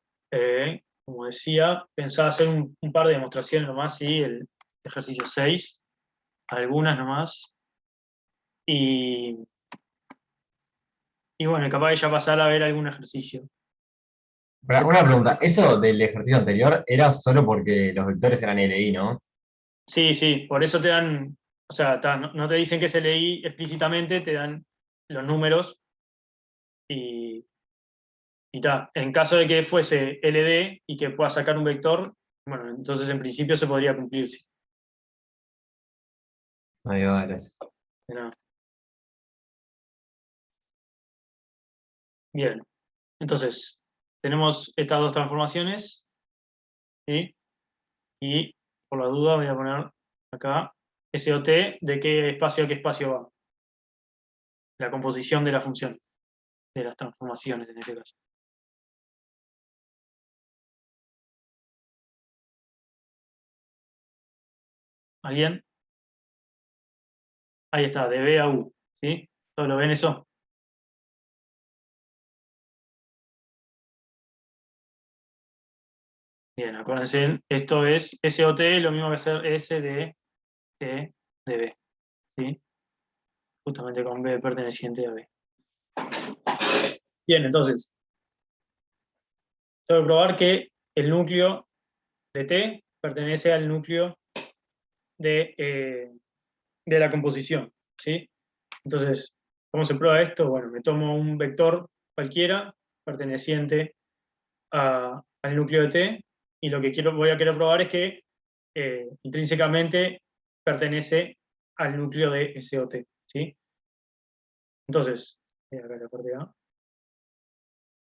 como decía, pensaba hacer un par de demostraciones nomás, ¿sí? El ejercicio 6, algunas nomás. Y bueno, capaz de ya pasar a ver algún ejercicio. Una pregunta, eso del ejercicio anterior era solo porque los vectores eran LI, ¿no? Sí, sí, por eso te dan, o sea, no te dicen que se leí explícitamente, te dan los números y ta. En caso de que fuese LD y que pueda sacar un vector, bueno, entonces en principio se podría cumplir, sí. Ahí va, gracias. De nada. Bien, entonces tenemos estas dos transformaciones, ¿sí? Y por la duda voy a poner acá SOT de qué espacio a qué espacio va. La composición de la función, de las transformaciones en este caso. ¿Alguien? Ahí está, de B a U, ¿sí? ¿Todos lo ven eso? Bien, acuérdense, esto es SOT, lo mismo que hacer S de T de B, ¿sí? Justamente con B perteneciente a B. Bien, entonces, tengo que probar que el núcleo de T pertenece al núcleo de la composición, ¿sí? Entonces, ¿cómo se prueba esto? Bueno, me tomo un vector cualquiera perteneciente al núcleo de T y lo que voy a querer probar es que intrínsecamente pertenece al núcleo de SOT, ¿sí? Entonces, acá la parte A,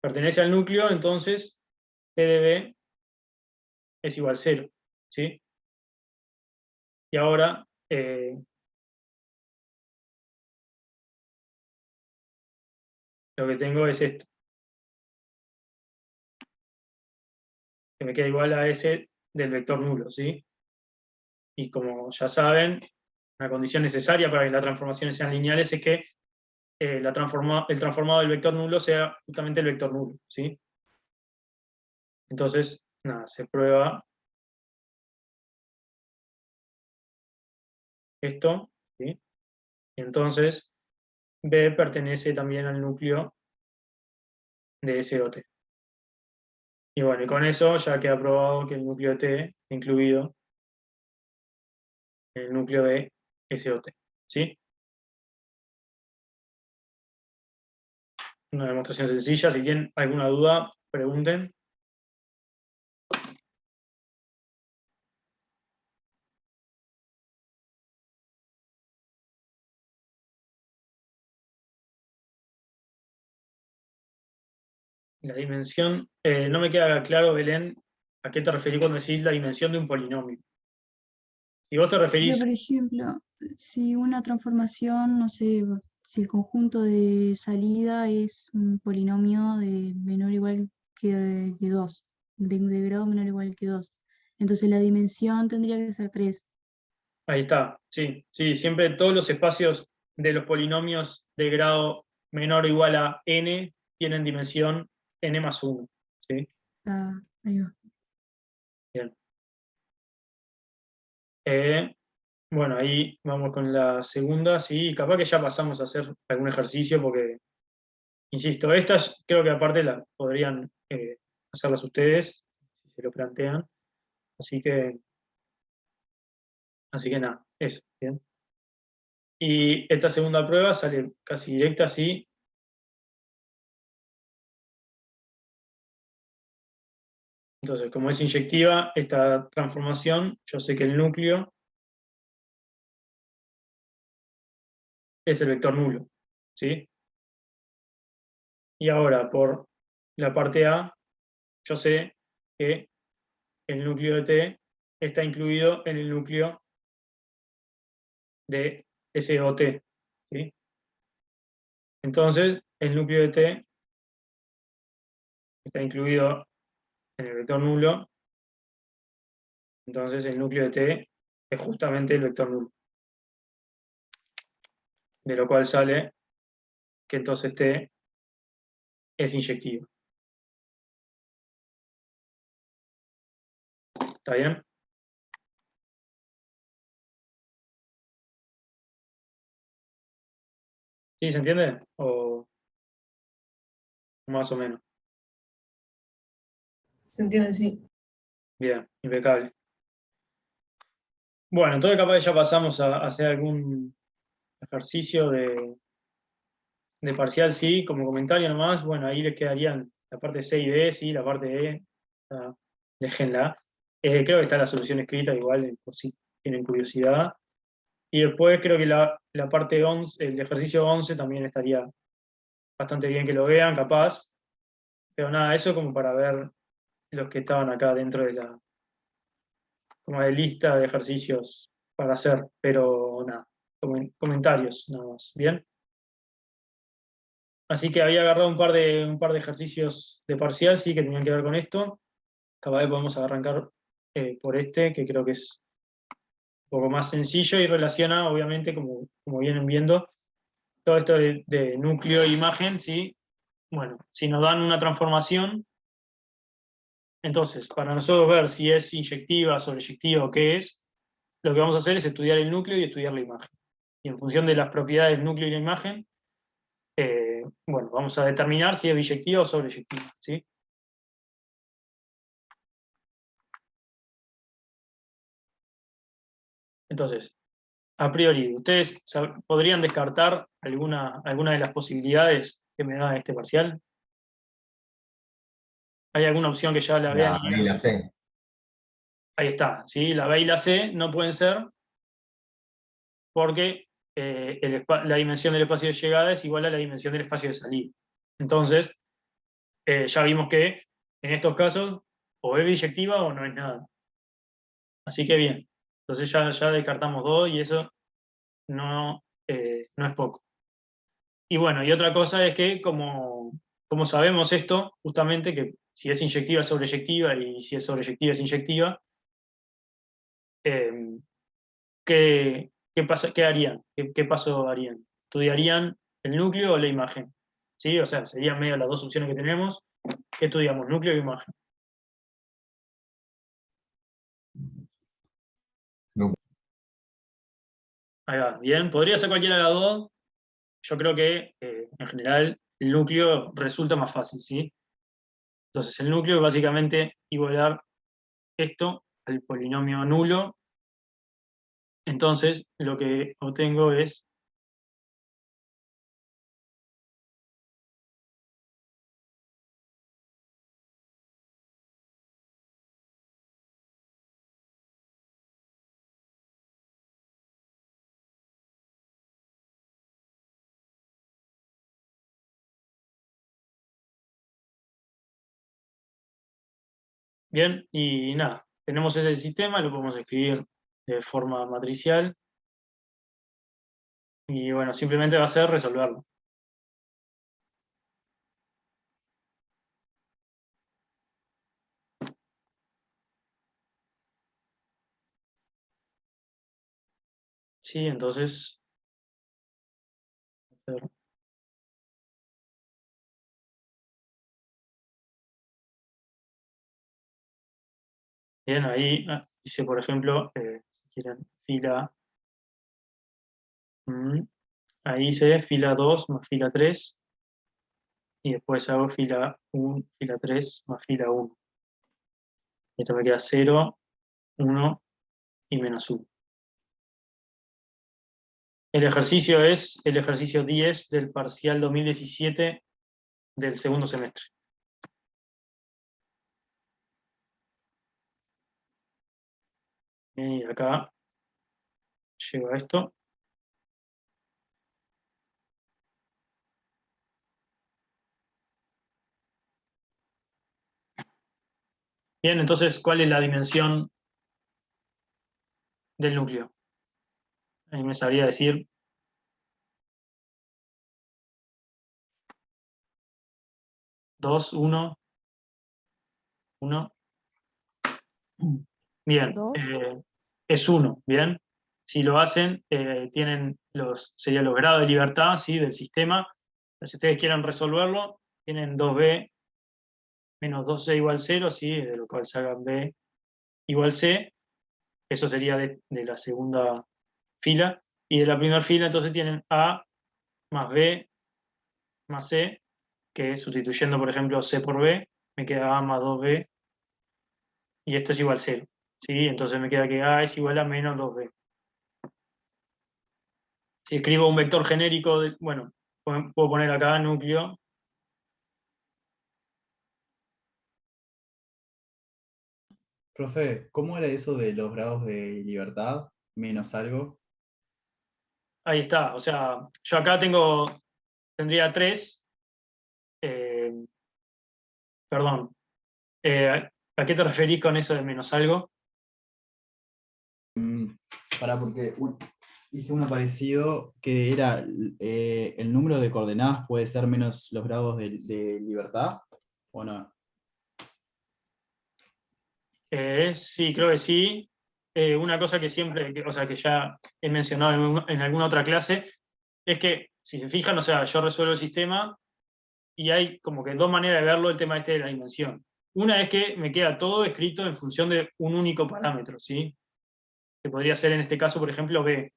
pertenece al núcleo, entonces T de B es igual a 0, ¿sí? Y ahora lo que tengo es esto, que me queda igual a S del vector nulo, ¿sí? Y como ya saben, una condición necesaria para que las transformaciones sean lineales es que el transformado del vector nulo sea justamente el vector nulo, ¿sí? Entonces, nada, se prueba esto, ¿sí? Y entonces, B pertenece también al núcleo de SOT. Y bueno, y con eso ya queda probado que el núcleo de T está incluido en el núcleo de SOT, ¿sí? Una demostración sencilla, si tienen alguna duda, pregunten. La dimensión, no me queda claro, Belén, a qué te referís cuando decís la dimensión de un polinomio. Si vos te O sea, referís, por ejemplo, si una transformación, no sé, si el conjunto de salida es un polinomio de menor o igual que 2, de grado menor o igual que 2, entonces la dimensión tendría que ser 3. ahí está, sí, sí, siempre todos los espacios de los polinomios de grado menor o igual a n tienen dimensión n más 1, ¿sí? Ah, ahí va. Bien. Bueno, ahí vamos con la segunda, sí, capaz que ya pasamos a hacer algún ejercicio porque, insisto, estas creo que aparte las podrían hacerlas ustedes, si se lo plantean, así que, nada, eso, bien. Y esta segunda prueba sale casi directa, sí. Entonces, como es inyectiva, esta transformación, yo sé que el núcleo es el vector nulo, ¿sí? Y ahora, por la parte A, yo sé que el núcleo de T está incluido en el núcleo de SOT, ¿sí? Entonces, el núcleo de T está incluido en el vector nulo, entonces el núcleo de T es justamente el vector nulo. de lo cual sale que entonces T es inyectivo. ¿Está bien? ¿Sí se entiende? ¿O más o menos? Se entiende, sí. Bien, impecable. Bueno, entonces capaz que ya pasamos a hacer algún ejercicio de parcial, sí, como comentario nomás. Bueno, ahí les quedarían la parte C y D, sí, la parte E, déjenla. Creo que está la solución escrita igual, por si tienen curiosidad. Y después creo que la parte 11, el ejercicio 11 también estaría bastante bien que lo vean, capaz. Pero nada, eso como para ver los que estaban acá dentro de como de lista de ejercicios para hacer. Pero nada, comentarios nada más. ¿Bien? Así que había agarrado un par de ejercicios de parcial, sí, que tenían que ver con esto. Capaz que podemos arrancar por este, que creo que es un poco más sencillo y relaciona, obviamente, como vienen viendo, todo esto de núcleo e imagen, ¿sí? Bueno, si nos dan una transformación, entonces, para nosotros ver si es inyectiva, sobreyectiva o qué es, lo que vamos a hacer es estudiar el núcleo y estudiar la imagen. Y en función de las propiedades del núcleo y la imagen, bueno, vamos a determinar si es biyectiva o sobreyectiva, ¿sí? Entonces, a priori, ¿ustedes podrían descartar alguna de las posibilidades que me da este parcial? ¿Hay alguna opción que ya la vean? La B y la C. Ahí está, ¿sí? La B y la C no pueden ser porque la dimensión del espacio de llegada es igual a la dimensión del espacio de salida. Entonces, ya vimos que en estos casos o es biyectiva o no es nada. Así que bien, entonces ya descartamos dos y eso no es poco. Y bueno, y otra cosa es que como sabemos esto, justamente que si es inyectiva es sobreyectiva y si es sobreyectiva es inyectiva, eh, ¿qué harían? ¿Qué paso harían? ¿Estudiarían el núcleo o la imagen? ¿Sí? O sea, serían medio las dos opciones que tenemos. ¿Qué estudiamos? ¿Núcleo o imagen? Núcleo. Ahí va, bien. Podría ser cualquiera de las dos. Yo creo que, en general, el núcleo resulta más fácil, ¿sí? Entonces, el núcleo es básicamente igualar esto al polinomio nulo. Entonces, lo que obtengo es bien, y nada, tenemos ese sistema, lo podemos escribir de forma matricial, y bueno, simplemente va a ser resolverlo. Sí, entonces, bien, ahí dice, por ejemplo, si quieren, fila, ahí dice fila 2 más fila 3, y después hago fila 1, fila 3 más fila 1. Esto me queda 0, 1 y menos 1. El ejercicio es el ejercicio 10 del parcial 2017 del segundo semestre. Y acá llego a esto. Bien, entonces, ¿cuál es la dimensión del núcleo? Ahí me sabría decir 2, 1, 1. Bien, Dos. es 1, ¿bien? si lo hacen, tienen serían los grados de libertad, ¿sí?, del sistema. Si ustedes quieren resolverlo, tienen 2b menos 2c igual 0, ¿sí?, de lo cual sacan b igual c. Eso sería de la segunda fila. Y de la primera fila, entonces tienen a más b más c, que sustituyendo, por ejemplo, c por b, me queda a más 2b, y esto es igual a 0. ¿Sí? Entonces me queda que a es igual a menos 2b. Si escribo un vector genérico, bueno, puedo poner acá núcleo. Profe, ¿cómo era eso de los grados de libertad menos algo? Ahí está, o sea, yo acá tendría 3, perdón, ¿a qué te referís con eso de menos algo? Porque hice uno parecido que era el número de coordenadas puede ser menos los grados de libertad, ¿o no? Sí, creo que sí. Una cosa que siempre, o sea, que ya he mencionado en alguna otra clase, es que, si se fijan, o sea, yo resuelvo el sistema y hay como que dos maneras de verlo, el tema este de la dimensión. Una es que me queda todo escrito en función de un único parámetro, ¿sí? Que podría ser en este caso, por ejemplo, b.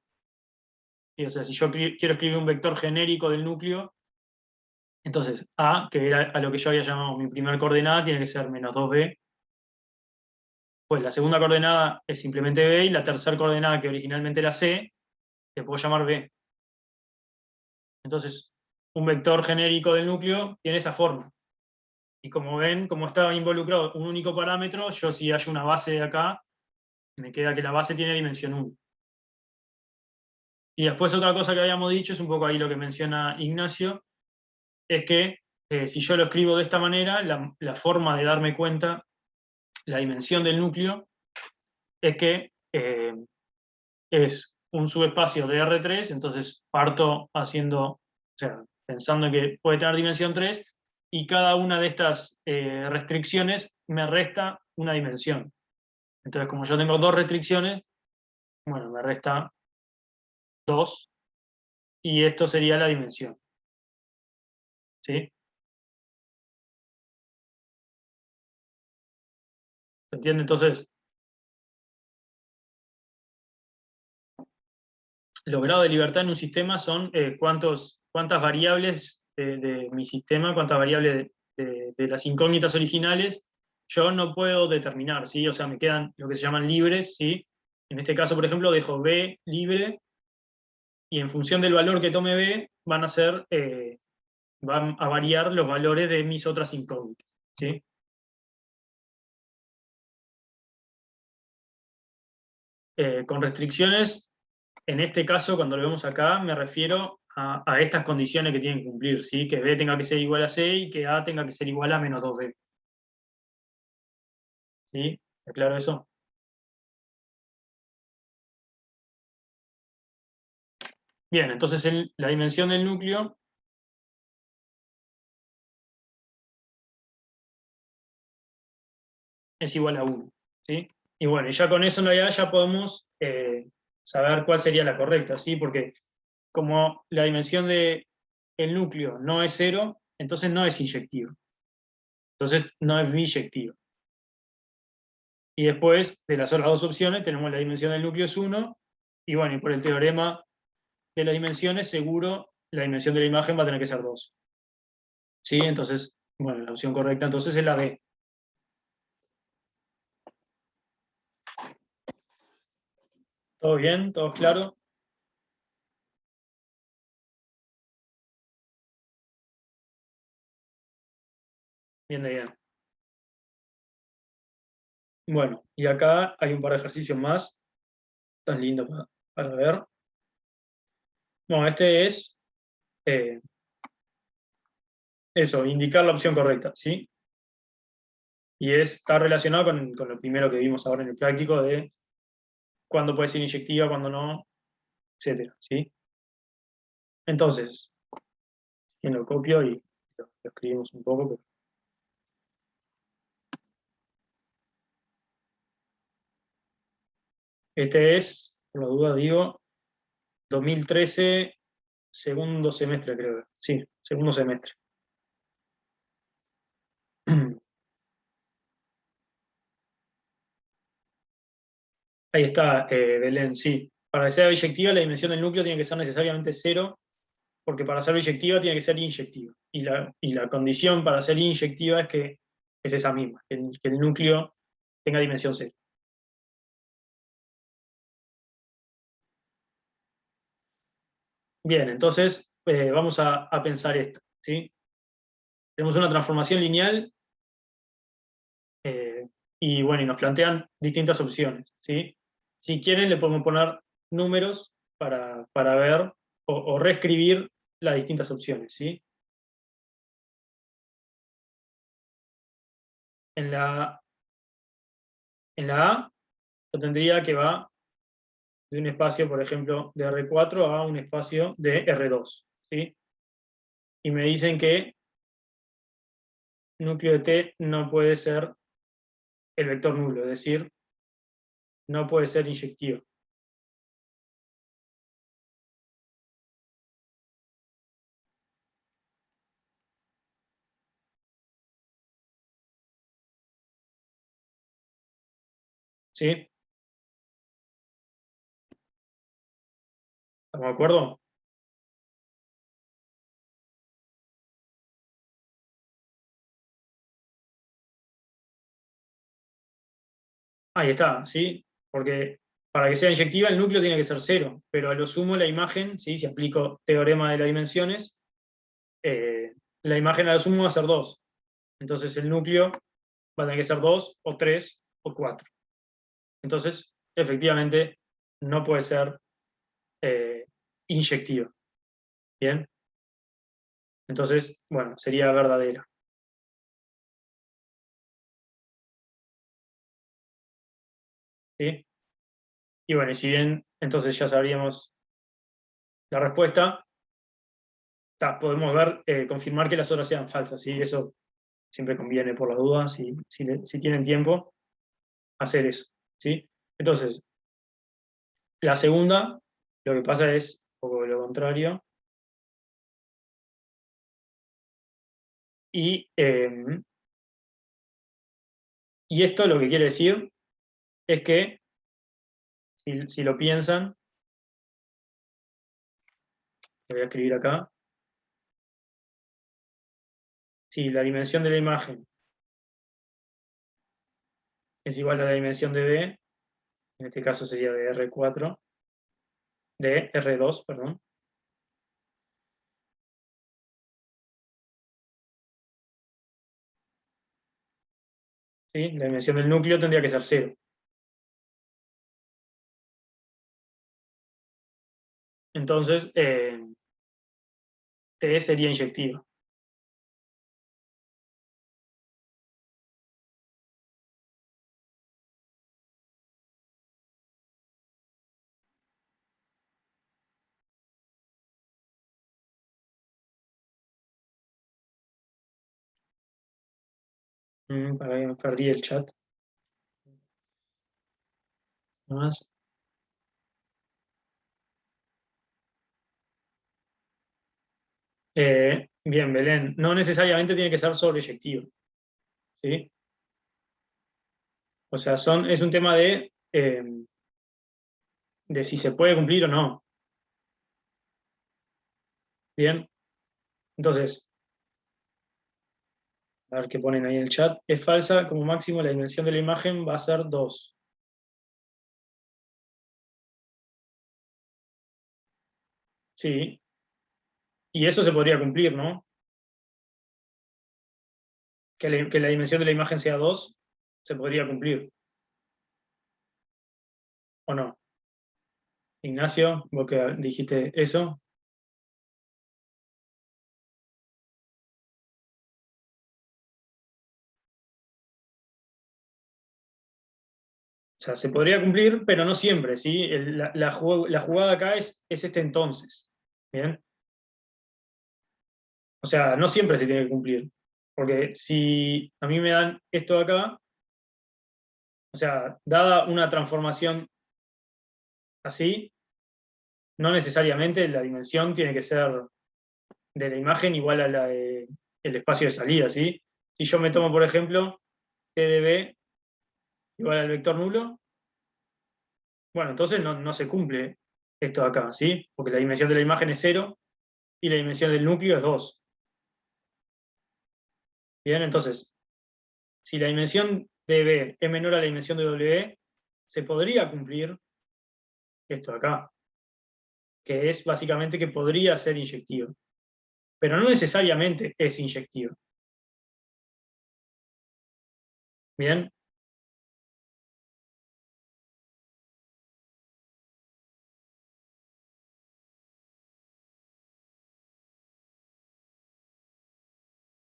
Y, o sea, si yo quiero escribir un vector genérico del núcleo, entonces a, que era a lo que yo había llamado mi primera coordenada, tiene que ser menos 2b. Pues la segunda coordenada es simplemente b, y la tercera coordenada, que originalmente era c, le puedo llamar b. Entonces, un vector genérico del núcleo tiene esa forma. Y como ven, como estaba involucrado un único parámetro, yo si hay una base de acá, me queda que la base tiene dimensión 1. Y después otra cosa que habíamos dicho, es un poco ahí lo que menciona Ignacio, es que si yo lo escribo de esta manera, la forma de darme cuenta la dimensión del núcleo es que es un subespacio de R3, entonces parto haciendo, o sea, pensando que puede tener dimensión 3, y cada una de estas restricciones me resta una dimensión. Entonces, como yo tengo 2 restricciones, bueno, me resta 2, y esto sería la dimensión. ¿Sí? ¿Se entiende? Entonces, los grados de libertad en un sistema son cuántas variables de mi sistema, cuántas variables de las incógnitas originales yo no puedo determinar, ¿sí? O sea, me quedan lo que se llaman libres, ¿sí? En este caso, por ejemplo, dejo b libre, y en función del valor que tome b, van a variar los valores de mis otras incógnitas, ¿sí? Con restricciones, en este caso, cuando lo vemos acá, me refiero a estas condiciones que tienen que cumplir, ¿sí? Que b tenga que ser igual a c y que a tenga que ser igual a menos 2b. ¿Sí? ¿Está claro eso? Bien, entonces la dimensión del núcleo es igual a 1. ¿Sí? Y bueno, ya con eso en realidad ya podemos saber cuál sería la correcta, ¿sí? Porque como la dimensión del núcleo no es 0, entonces no es inyectiva. Entonces no es biyectiva. Y después, de las otras dos opciones, tenemos la dimensión del núcleo es 1, y bueno, y por el teorema de las dimensiones, seguro la dimensión de la imagen va a tener que ser 2. ¿Sí? Entonces, bueno, la opción correcta entonces es la B. ¿Todo bien? ¿Todo claro? Bien de bien. Bueno, y acá hay un par de ejercicios más, tan lindo para ver. Bueno, este es eso, indicar la opción correcta, ¿sí? Y está relacionado con lo primero que vimos ahora en el práctico de cuándo puede ser inyectiva, cuándo no, etcétera, ¿sí? Entonces, lo copio y lo escribimos un poco. Este es por la duda digo, 2013, segundo semestre creo. Sí, segundo semestre. Ahí está, Belén, sí. Para que sea biyectiva, la dimensión del núcleo tiene que ser necesariamente 0, porque para ser biyectiva tiene que ser inyectiva. Y la condición para ser inyectiva es que es esa misma, que el núcleo tenga dimensión 0. Bien, entonces vamos a pensar esto, ¿sí? Tenemos una transformación lineal y bueno, y nos plantean distintas opciones, ¿sí? Si quieren le podemos poner números para ver o reescribir las distintas opciones, ¿sí? En la A, yo tendría que va de un espacio, por ejemplo, de R4 a un espacio de R2, ¿sí? Y me dicen que núcleo de T no puede ser el vector nulo, es decir, no puede ser inyectivo. ¿Sí? ¿Estamos de acuerdo? Ahí está, ¿sí? Porque para que sea inyectiva el núcleo tiene que ser 0, pero a lo sumo la imagen, ¿sí? Si aplico teorema de las dimensiones, la imagen a lo sumo va a ser 2. Entonces el núcleo va a tener que ser 2 o 3 o 4. Entonces, efectivamente, no puede ser inyectiva. ¿Bien? Entonces, bueno, sería verdadera. ¿Sí? Y bueno, y si bien entonces ya sabríamos la respuesta, podemos ver, confirmar que las otras sean falsas, ¿sí? Eso siempre conviene por las dudas, si tienen tiempo, hacer eso, ¿sí? Entonces, la segunda, lo que pasa es un poco lo contrario, y esto lo que quiere decir es que, si lo piensan, lo voy a escribir acá, si la dimensión de la imagen es igual a la dimensión de B, en este caso sería de R4, de R2, perdón. ¿Sí? La dimensión del núcleo tendría que ser 0. Entonces, T sería inyectiva. Para que me perdí el chat. Más. Bien, Belén, no necesariamente tiene que ser sobreyectivo, ¿sí? O sea, es un tema de si se puede cumplir o no. Bien, entonces, a ver qué ponen ahí en el chat. Es falsa, como máximo la dimensión de la imagen va a ser 2. Sí, y eso se podría cumplir, ¿no? Que la dimensión de la imagen sea 2, se podría cumplir. ¿O no? Ignacio, vos que dijiste eso. O sea, se podría cumplir, pero no siempre, ¿sí? La jugada acá es este entonces. ¿Bien? O sea, no siempre se tiene que cumplir. Porque si a mí me dan esto de acá, o sea, dada una transformación así, no necesariamente la dimensión tiene que ser de la imagen igual a la del espacio de salida, ¿sí? Si yo me tomo, por ejemplo, T de B igual al vector nulo, bueno, entonces no se cumple esto de acá, ¿sí? Porque la dimensión de la imagen es 0 y la dimensión del núcleo es 2. Bien, entonces, si la dimensión de B es menor a la dimensión de W, se podría cumplir esto de acá, que es básicamente que podría ser inyectivo. Pero no necesariamente es inyectivo. Bien.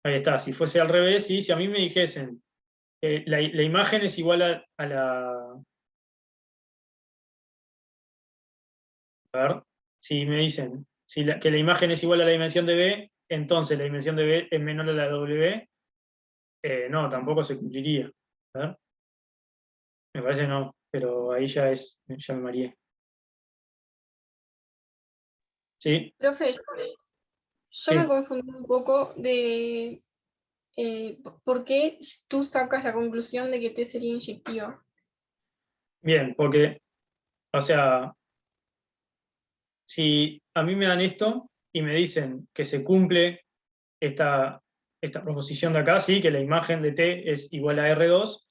Ahí está, si fuese al revés, sí, si a mí me dijesen la imagen es igual a la... A ver, si me dicen que la imagen es igual a la dimensión de B, entonces la dimensión de B es menor a la de W, no, tampoco se cumpliría. A ver, me parece no, pero ahí ya me mareé. ¿Sí? Profe, yo me Sí. confundí un poco de por qué tú sacas la conclusión de que T sería inyectiva. Bien, porque, o sea, si a mí me dan esto y me dicen que se cumple esta proposición de acá, sí, que la imagen de T es igual a R2,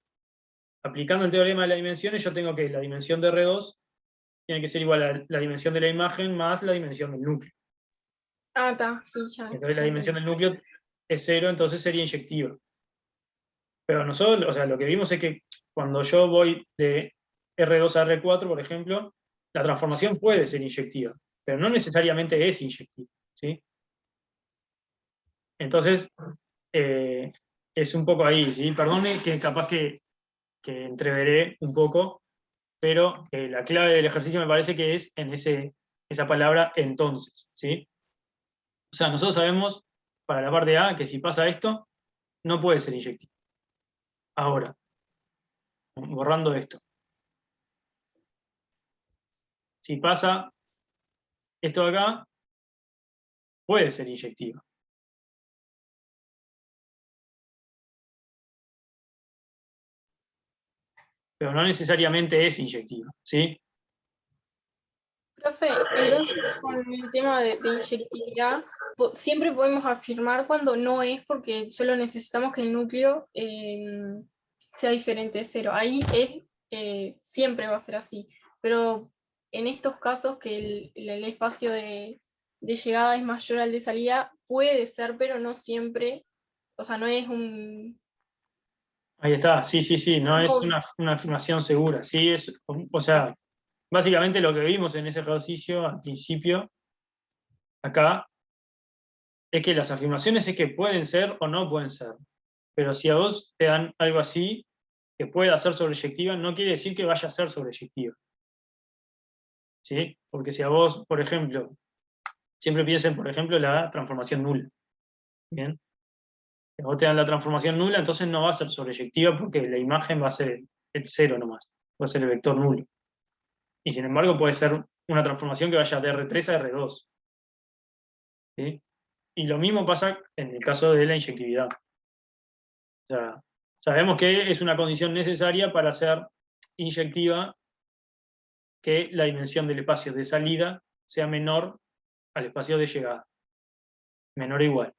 aplicando el teorema de las dimensiones, yo tengo que la dimensión de R2 tiene que ser igual a la dimensión de la imagen más la dimensión del núcleo. Ah, está, sí, Entonces la ya dimensión entendí. del núcleo es 0, entonces sería inyectiva. Pero nosotros, o sea, lo que vimos es que cuando yo voy de R2 a R4, por ejemplo, la transformación puede ser inyectiva, pero no necesariamente es inyectiva, ¿sí? Entonces, eh, es un poco ahí, ¿sí? Perdone que capaz que entreveré un poco, pero la clave del ejercicio me parece que es en esa palabra entonces, ¿sí? O sea, nosotros sabemos para la parte A que si pasa esto, no puede ser inyectivo. Ahora, borrando esto. Si pasa esto de acá, puede ser inyectivo. Pero no necesariamente es inyectivo, ¿sí? Profe, entonces con el tema de inyectividad, siempre podemos afirmar cuando no es porque solo necesitamos que el núcleo sea diferente de cero. Ahí siempre va a ser así. Pero en estos casos que el espacio de llegada es mayor al de salida, puede ser, pero no siempre. O sea, no es un... Ahí está, sí, sí, sí, no es una afirmación segura, sí, o sea, básicamente lo que vimos en ese ejercicio al principio, acá, es que las afirmaciones es que pueden ser o no pueden ser. Pero si a vos te dan algo así, que pueda ser sobreyectiva, no quiere decir que vaya a ser sobreyectiva. ¿Sí? Porque si a vos, por ejemplo, siempre piensen, por ejemplo, la transformación nula. ¿Bien? Si a vos te dan la transformación nula, entonces no va a ser sobreyectiva porque la imagen va a ser el 0 nomás, va a ser el vector nulo. Y sin embargo puede ser una transformación que vaya de R3 a R2. ¿Sí? Y lo mismo pasa en el caso de la inyectividad. O sea, sabemos que es una condición necesaria para ser inyectiva que la dimensión del espacio de salida sea menor al espacio de llegada. Menor o igual.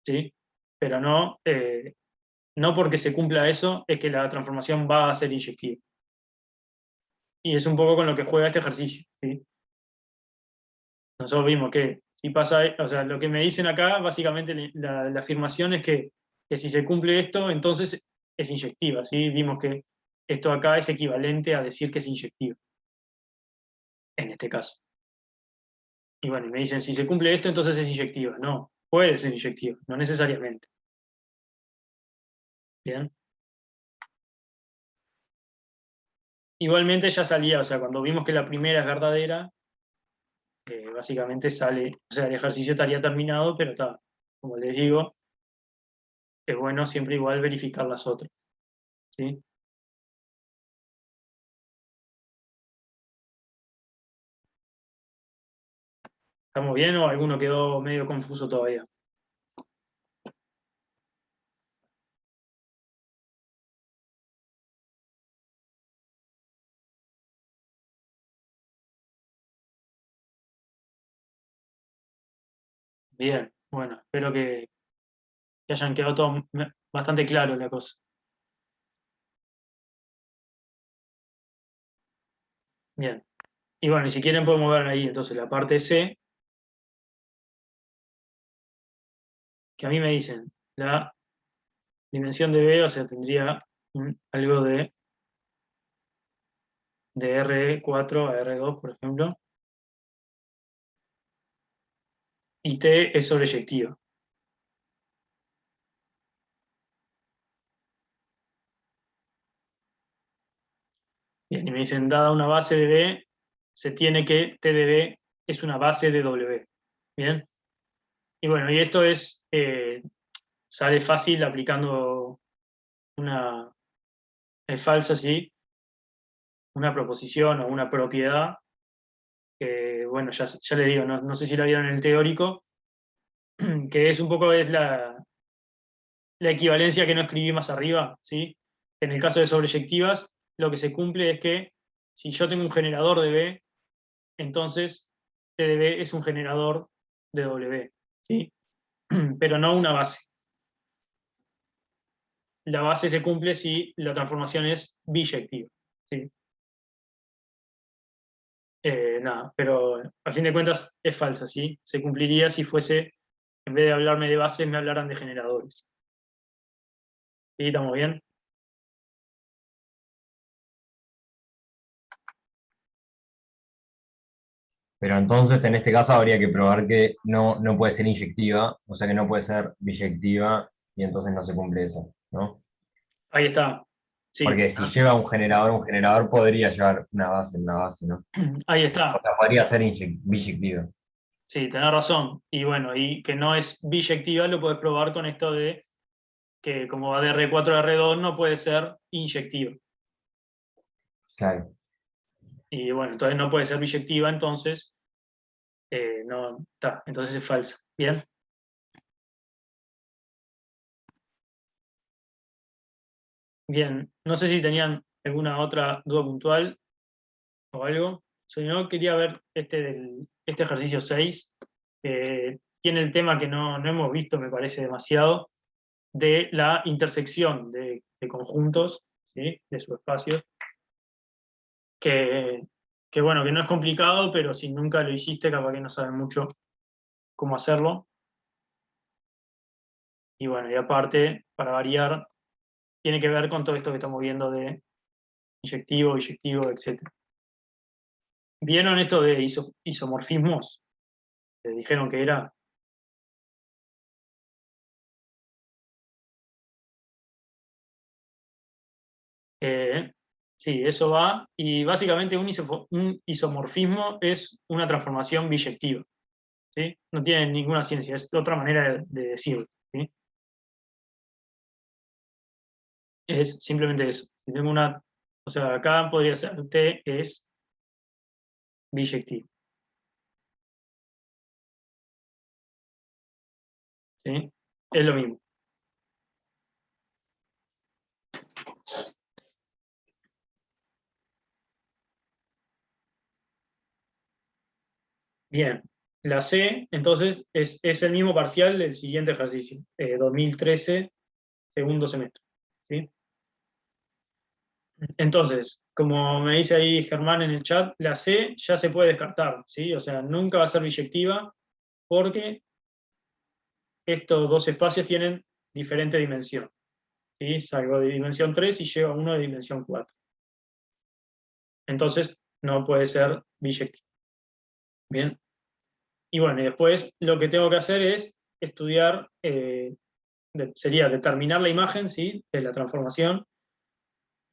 ¿Sí? Pero no porque se cumpla eso es que la transformación va a ser inyectiva. Y es un poco con lo que juega este ejercicio. ¿Sí? Nosotros vimos que si pasa, o sea, lo que me dicen acá, básicamente la afirmación es que si se cumple esto, entonces es inyectiva. ¿Sí? Vimos que esto acá es equivalente a decir que es inyectiva, en este caso. Y bueno, y me dicen, si se cumple esto, entonces es inyectiva. No, puede ser inyectiva, no necesariamente. Bien. Igualmente ya salía, o sea, cuando vimos que la primera es verdadera, básicamente sale, o sea, el ejercicio estaría terminado, pero está, como les digo, es bueno siempre igual verificar las otras. ¿Sí? ¿Estamos bien o alguno quedó medio confuso todavía? Bien, bueno, espero que hayan quedado todo bastante claro la cosa. Bien. Y bueno, y si quieren podemos ver ahí entonces la parte C, que a mí me dicen la dimensión de B, o sea, tendría algo de R4 a R2, por ejemplo, y T es sobreyectiva. Bien, y me dicen, dada una base de B, se tiene que T de B es una base de W. Bien. Y bueno, y esto sale fácil aplicando una, es falsa, sí, una proposición o una propiedad, que bueno, ya les digo, no sé si la vieron en el teórico, que es un poco la equivalencia que no escribí más arriba, ¿sí? En el caso de sobreyectivas, lo que se cumple es que si yo tengo un generador de B, entonces T de B es un generador de W, ¿sí? Pero no una base. La base se cumple si la transformación es biyectiva, ¿sí? Nada, pero a fin de cuentas es falsa, ¿sí? Se cumpliría si fuese, en vez de hablarme de bases, me hablaran de generadores. ¿Sí? ¿Estamos bien? Pero entonces en este caso habría que probar que no puede ser inyectiva, o sea que no puede ser biyectiva, y entonces no se cumple eso, ¿no? Ahí está. Sí, Porque si lleva un generador podría llevar una base, ¿no? ahí O está. sea, podría ser biyectiva. Sí, tenés razón. Y bueno, y que no es biyectiva lo puedes probar con esto de que como va de R4 a R2 no puede ser inyectiva. Claro. Y bueno, entonces no puede ser biyectiva, entonces no está, entonces es falsa. Bien. Bien, no sé si tenían alguna otra duda puntual o algo. Si no, quería ver este ejercicio 6, que tiene el tema que no hemos visto, me parece demasiado, de la intersección de conjuntos, ¿sí? De subespacios, que, que bueno, que no es complicado, pero si nunca lo hiciste, capaz que no sabes mucho cómo hacerlo. Y bueno, y aparte, para variar, tiene que ver con todo esto que estamos viendo de inyectivo, eyectivo, etc. ¿Vieron esto de isomorfismos? ¿Les dijeron que era? Sí, eso va. Y básicamente un isomorfismo es una transformación biyectiva, ¿sí? No tiene ninguna ciencia, es otra manera de decirlo, ¿sí? Es simplemente eso. Si tengo o sea, acá podría ser T es biyectivo, ¿sí? Es lo mismo. Bien, la C, entonces, es el mismo parcial del siguiente ejercicio, 2013, segundo semestre, ¿sí? Entonces, como me dice ahí Germán en el chat, la C ya se puede descartar, ¿sí? O sea, nunca va a ser biyectiva porque estos dos espacios tienen diferente dimensión, ¿sí? Salgo de dimensión 3 y llego a uno de dimensión 4. Entonces, no puede ser biyectiva. Bien. Y bueno, y después lo que tengo que hacer es estudiar, sería determinar la imagen, ¿sí? De la transformación,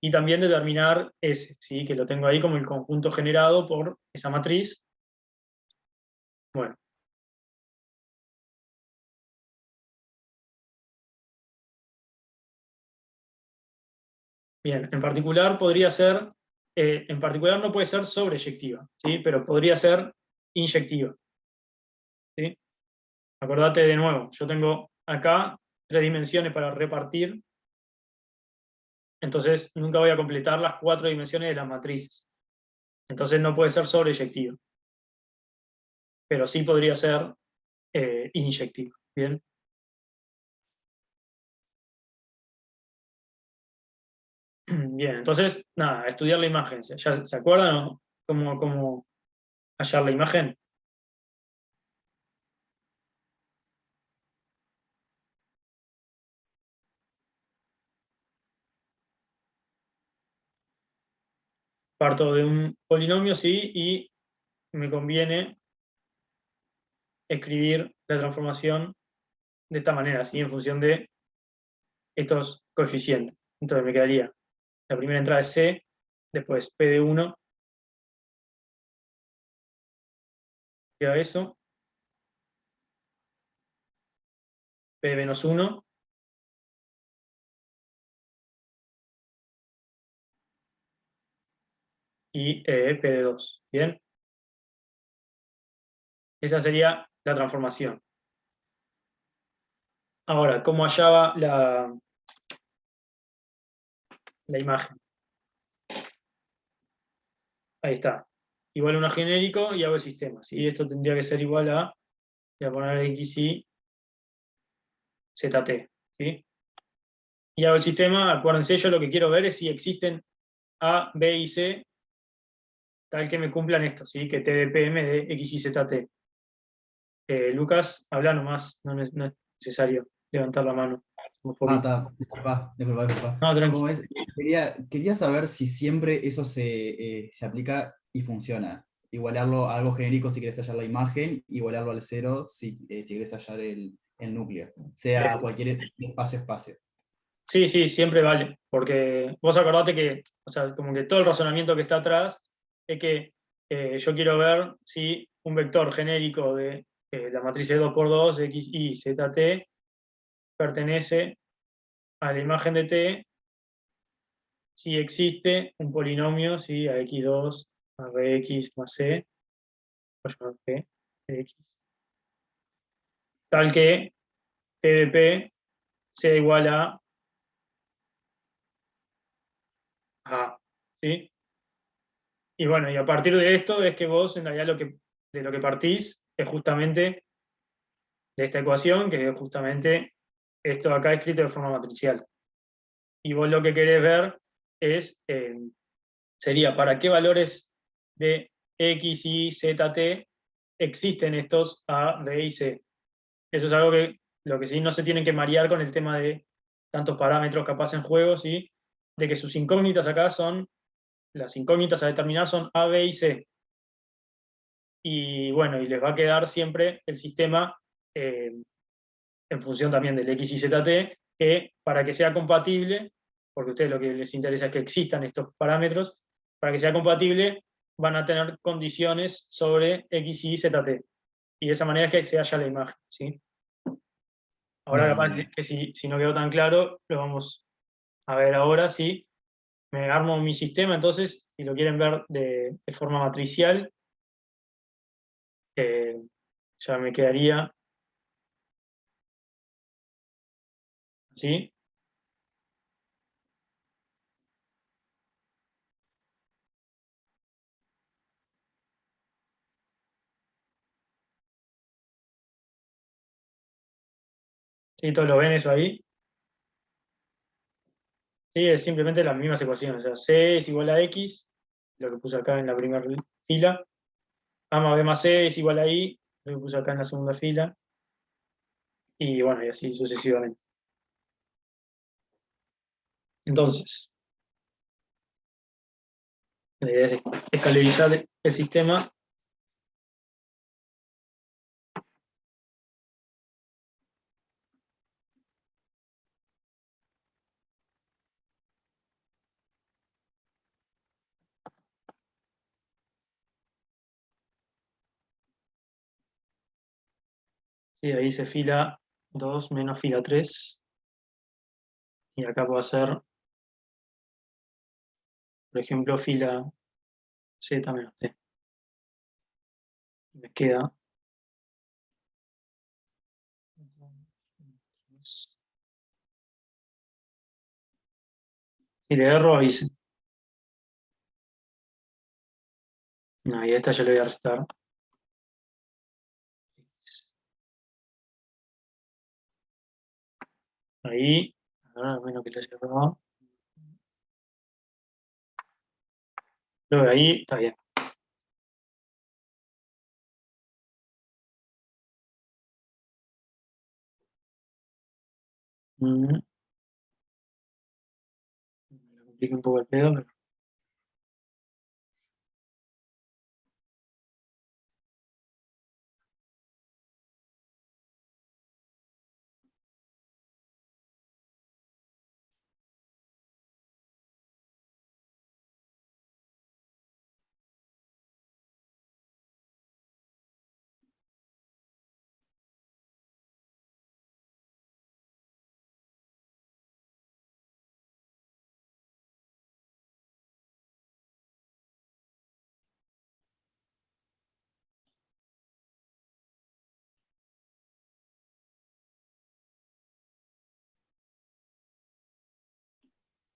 y también determinar S, ¿sí? Que lo tengo ahí como el conjunto generado por esa matriz. Bueno. Bien, en particular podría ser, en particular no puede ser sobreyectiva, ¿sí? Pero podría ser inyectiva. ¿sí? Acordate de nuevo, yo tengo acá 3 dimensiones para repartir, entonces nunca voy a completar las 4 dimensiones de las matrices. Entonces no puede ser sobreyectivo. Pero sí podría ser inyectivo. ¿Bien? Bien, entonces, nada, estudiar la imagen. ¿Ya se acuerdan o cómo hallar la imagen? Parto de un polinomio, sí, y me conviene escribir la transformación de esta manera, ¿sí? En función de estos coeficientes. Entonces me quedaría, la primera entrada es C, después P de 1, queda eso, P de menos 1, y P de 2. ¿Bien? Esa sería la transformación. Ahora, ¿cómo hallaba la imagen? Ahí está. Igual a 1 genérico y hago el sistema. ¿Sí? Esto tendría que ser igual a, voy a poner x y zt. ¿Sí? Y hago el sistema, acuérdense, yo lo que quiero ver es si existen A, B y C, tal que me cumplan esto, ¿sí? Que T de PM de x y zt. Lucas, habla nomás, no es necesario levantar la mano. Somos poquitos. Está. Disculpa. No, tranqui. ¿Cómo es? Quería saber si siempre eso se aplica y funciona. Igualarlo a algo genérico si quieres hallar la imagen, igualarlo al cero si quieres hallar el núcleo. Sea cualquier espacio. Sí, sí, siempre vale, porque vos acordate que, o sea, como que todo el razonamiento que está atrás es que yo quiero ver si un vector genérico de la matriz de 2×2, x, y, z, t, pertenece a la imagen de t si existe un polinomio, ¿sí? A x2 más bx más c, p de x, tal que t de p sea igual a a, ¿sí? Y bueno, y a partir de esto es que vos en realidad de lo que partís es justamente de esta ecuación, que es justamente esto acá escrito de forma matricial. Y vos lo que querés ver es, sería para qué valores de x, y, z, t existen estos A, B y C. Eso es algo que lo que sí no se tienen que marear con el tema de tantos parámetros capaz en juego, ¿sí? De que sus incógnitas acá son, las incógnitas a determinar son A, B y C. Y bueno, y les va a quedar siempre el sistema en función también del x y zt, que para que sea compatible, porque a ustedes lo que les interesa es que existan estos parámetros, para que sea compatible van a tener condiciones sobre x y zt. Y de esa manera es que se halla la imagen. ¿Sí? Ahora capaz Bien. que si no quedó tan claro, lo vamos a ver ahora, sí. Me armo mi sistema, entonces, si lo quieren ver de forma matricial, ya me quedaría así. ¿Sí? ¿Todos lo ven eso ahí? Sí, es simplemente las mismas ecuaciones. O sea, C es igual a X, lo que puse acá en la primera fila. A más B más C es igual a I, lo que puse acá en la segunda fila. Y bueno, y así sucesivamente. Entonces, la idea es escalarizar el sistema. Sí, ahí dice fila 2 menos fila 3. Y acá puedo hacer, por ejemplo, fila Z menos T. Me queda Si le erro, avise. No, y a esta yo le voy a restar. Ahí, a menos que le haya errado. Luego ahí, está bien. Me complica un poco el pedo, pero...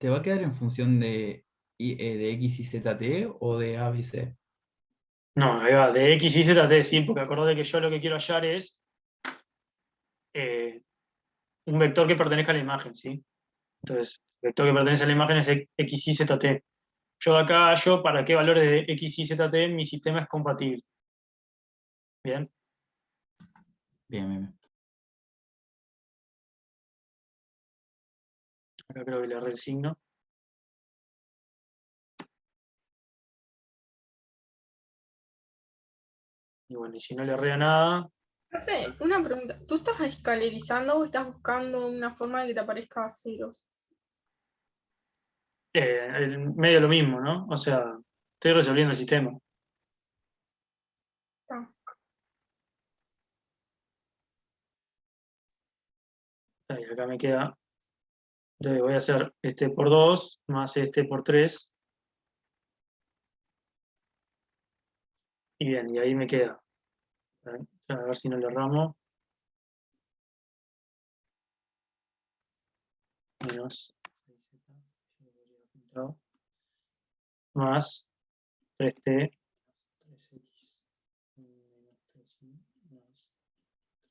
¿Te va a quedar en función de X y Z t o de A, B, C? No, ahí va, de X y Z, T, sí, porque acordate que yo lo que quiero hallar es un vector que pertenezca a la imagen, ¿sí? Entonces, el vector que pertenece a la imagen es X, Y, Z, T. Yo de acá hallo para qué valores de X, Y, Z, T mi sistema es compatible. Bien. Bien, bien, bien. Acá creo que le erré el signo. Y bueno, y si no le erré a nada, No sé, una pregunta. ¿Tú estás escalerizando o estás buscando una forma de que te aparezca ceros? medio lo mismo, ¿no? O sea, estoy resolviendo el sistema. Ah, Ahí, acá me queda. Entonces voy a hacer este por 2 más este por 3. Y bien, y ahí me queda. A ver si no le erramos. Menos 6z, más 3t, 3x, menos 3y, más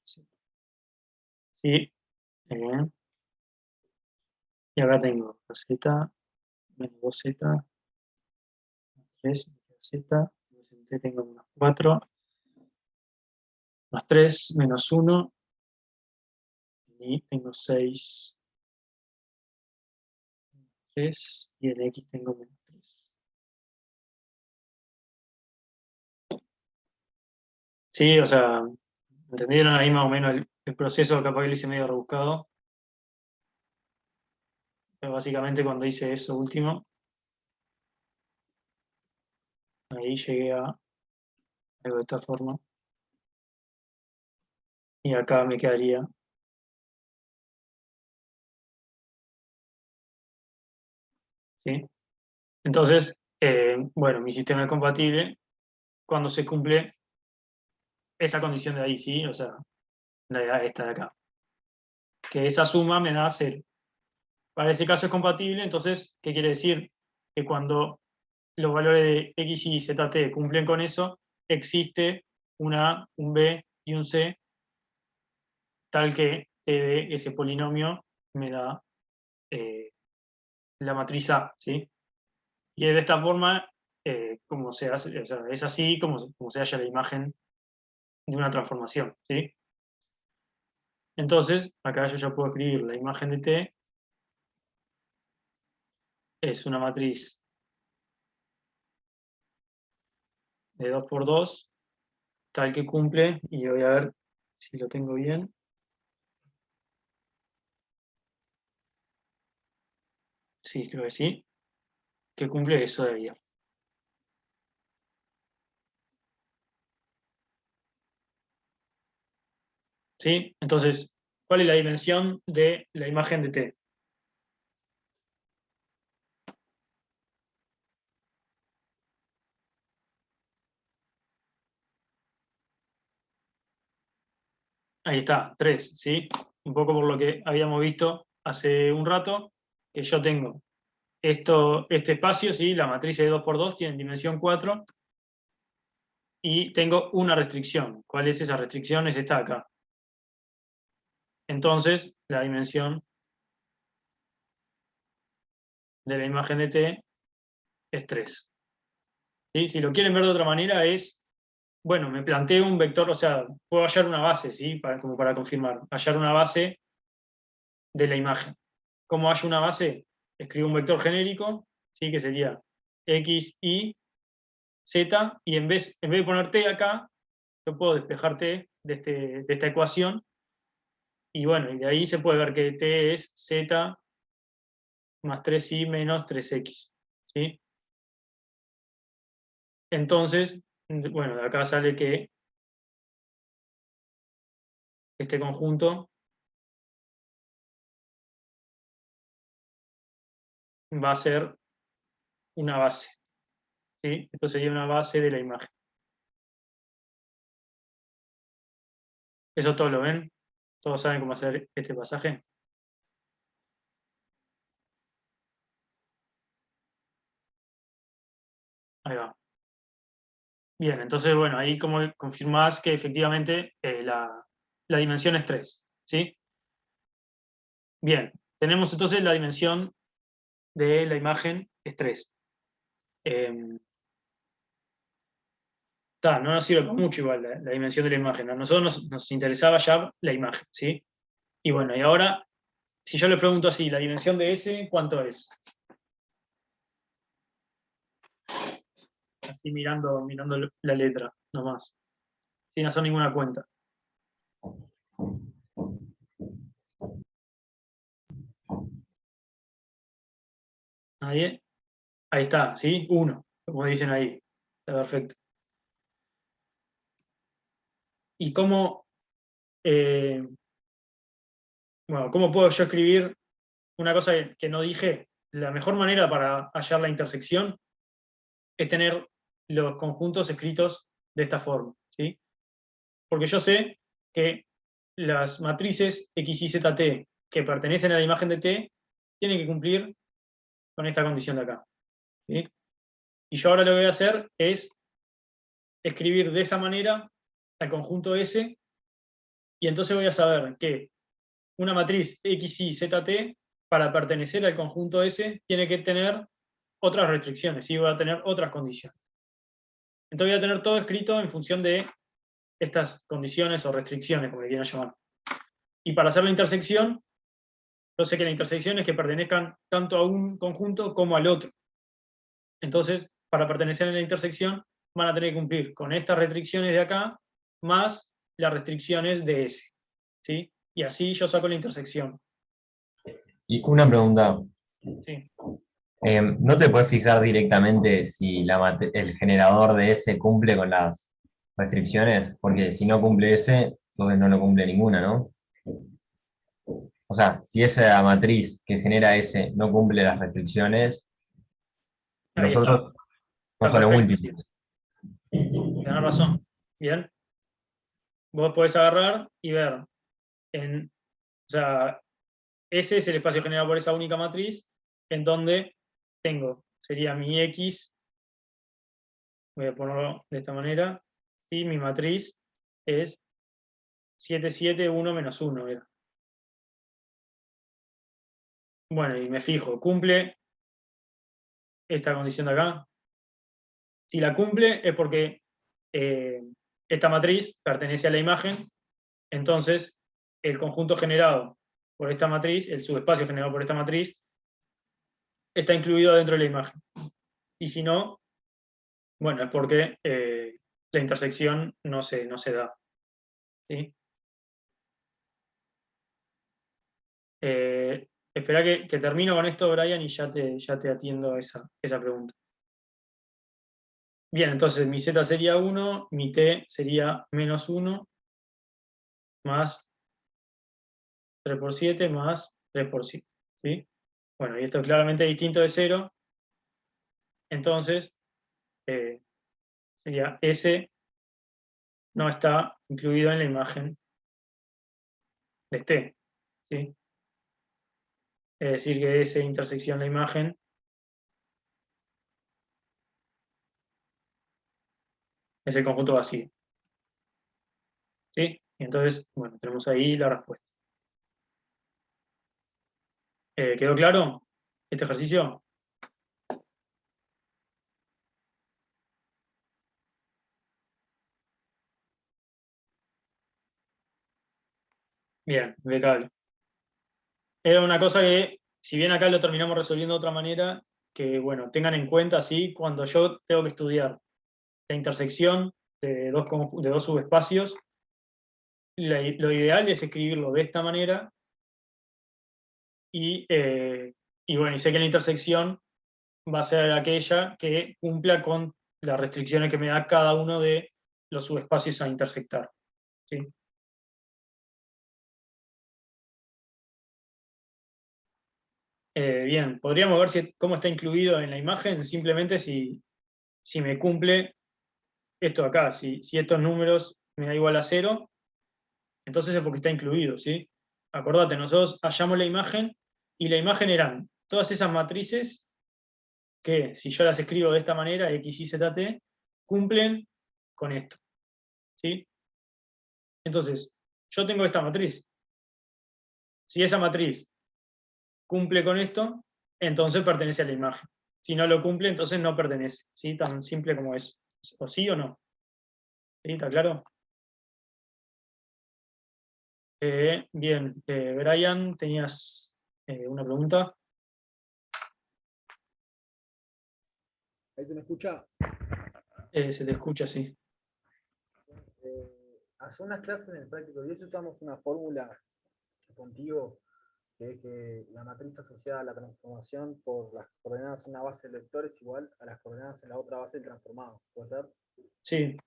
3z. Sí, bien. Y acá tengo 2z, menos 2z, más 3, z, en t tengo menos 4, más 3, menos 1, y tengo 6, 3, y en x tengo menos 3. Sí, o sea, ¿entendieron ahí más o menos el proceso? Capaz que lo hice medio rebuscado. Pero básicamente cuando hice eso último, ahí llegué a algo de esta forma. Y acá me quedaría. ¿Sí? Entonces, bueno, mi sistema es compatible cuando se cumple esa condición de ahí, ¿sí? O sea, esta de acá. Que esa suma me da 0. Para ese caso es compatible, entonces, ¿qué quiere decir? Que cuando los valores de x y z t cumplen con eso, existe una A, un B y un C, tal que t de ese polinomio me da la matriz A, ¿sí? Y de esta forma, como se hace, o sea, es así como se halla la imagen de una transformación, ¿sí? Entonces, acá yo ya puedo escribir la imagen de T, es una matriz de 2 por 2, tal que cumple, y voy a ver si lo tengo bien. Sí, creo que sí, que cumple eso de ahí. ¿Sí? Entonces, ¿cuál es la dimensión de la imagen de T? Ahí está, 3, ¿sí? Un poco por lo que habíamos visto hace un rato, que yo tengo este espacio, ¿sí? La matriz de 2×2 tiene dimensión 4, y tengo una restricción. ¿Cuál es esa restricción? Es esta de acá. Entonces, la dimensión de la imagen de T es 3. ¿Sí? Si lo quieren ver de otra manera es, bueno, me planteo un vector, o sea, puedo hallar una base, ¿sí? Como para confirmar, hallar una base de la imagen. ¿Cómo hallo una base? Escribo un vector genérico, ¿sí? Que sería X, Y, Z, y en vez de poner T acá, yo puedo despejar T de esta ecuación, y bueno, y de ahí se puede ver que T es Z más 3Y menos 3X, ¿sí? Entonces, bueno, de acá sale que este conjunto va a ser una base, ¿sí? Esto sería una base de la imagen. ¿Eso todos lo ven? ¿Todos saben cómo hacer este pasaje? Ahí va. Bien, entonces, bueno, ahí como confirmás que efectivamente la dimensión es 3, ¿sí? Bien, tenemos entonces la dimensión de la imagen es 3. No nos sirve para mucho igual la dimensión de la imagen. A nosotros nos interesaba ya la imagen, ¿sí? Y bueno, y ahora, si yo le pregunto así, ¿la dimensión de S cuánto es? Así mirando la letra, nomás, sin hacer ninguna cuenta. ¿Nadie? Ahí está, ¿sí? 1, como dicen ahí. Está perfecto. ¿Y cómo, bueno, cómo puedo yo escribir una cosa que no dije? La mejor manera para hallar la intersección es tener los conjuntos escritos de esta forma, ¿sí? Porque yo sé que las matrices X, Y, Z, T que pertenecen a la imagen de T tienen que cumplir con esta condición de acá, ¿sí? Y yo ahora lo que voy a hacer es escribir de esa manera al conjunto S, y entonces voy a saber que una matriz X, Y, Z, T, para pertenecer al conjunto S, tiene que tener otras restricciones, ¿sí? Voy a tener otras condiciones. Entonces voy a tener todo escrito en función de estas condiciones o restricciones, como le quieran llamar. Y para hacer la intersección, yo sé que la intersección es que pertenezcan tanto a un conjunto como al otro. Entonces, para pertenecer a la intersección, van a tener que cumplir con estas restricciones de acá, más las restricciones de S, ¿sí? Y así yo saco la intersección. Y una pregunta, ¿Sí? ¿no te puedes fijar directamente si el generador de S cumple con las restricciones? Porque si no cumple S, entonces no lo cumple ninguna, ¿no? O sea, si esa matriz que genera S no cumple las restricciones, Ahí los está. otros Está no son los perfecto, sí. múltiples. Tenés razón. Bien. Vos podés agarrar y ver, o sea, ese es el espacio generado por esa única matriz, en donde sería mi X, voy a ponerlo de esta manera, y mi matriz es 7, 7, 1, menos 1. Era. Bueno, y me fijo, ¿cumple esta condición de acá? Si la cumple es porque esta matriz pertenece a la imagen, entonces el conjunto generado por esta matriz, el subespacio generado por esta matriz, está incluido dentro de la imagen. Y si no, bueno, es porque la intersección no se da, ¿sí? Espera que termino con esto, Brian, y ya te atiendo esa pregunta. Bien, entonces mi Z sería 1, mi T sería menos 1, más 3 por 7, más 3 por 7, ¿sí? Bueno, y esto es claramente distinto de 0, entonces sería S no está incluido en la imagen de T, ¿sí? Es decir, que S intersección la imagen es el conjunto vacío. ¿Sí? Y entonces, bueno, tenemos ahí la respuesta. ¿Quedó claro este ejercicio? Bien, impecable. Era una cosa que, si bien acá lo terminamos resolviendo de otra manera, que bueno, tengan en cuenta, ¿sí? Cuando yo tengo que estudiar la intersección de dos subespacios, lo ideal es escribirlo de esta manera y bueno, y sé que la intersección va a ser aquella que cumpla con las restricciones que me da cada uno de los subespacios a intersectar. ¿Sí? Bien, podríamos ver cómo está incluido en la imagen, simplemente si me cumple esto de acá. Si estos números me da igual a 0, entonces es porque está incluido, ¿sí? Acordate, nosotros hallamos la imagen y la imagen eran todas esas matrices que, si yo las escribo de esta manera, X, Y, Z, T, cumplen con esto, ¿sí? Entonces, yo tengo esta matriz. Si esa matriz cumple con esto, entonces pertenece a la imagen. Si no lo cumple, entonces no pertenece, ¿sí? Tan simple como eso. O sí o no. ¿Sí? ¿Está claro? Bien, Brian, tenías una pregunta. ¿Ahí se me escucha? Se te escucha, sí. Hace unas clases en el práctico 10 usamos una fórmula contigo, que es que la matriz asociada a la transformación por las coordenadas en una base del vector es igual a las coordenadas en la otra base del transformado. ¿Puede ser? Sí,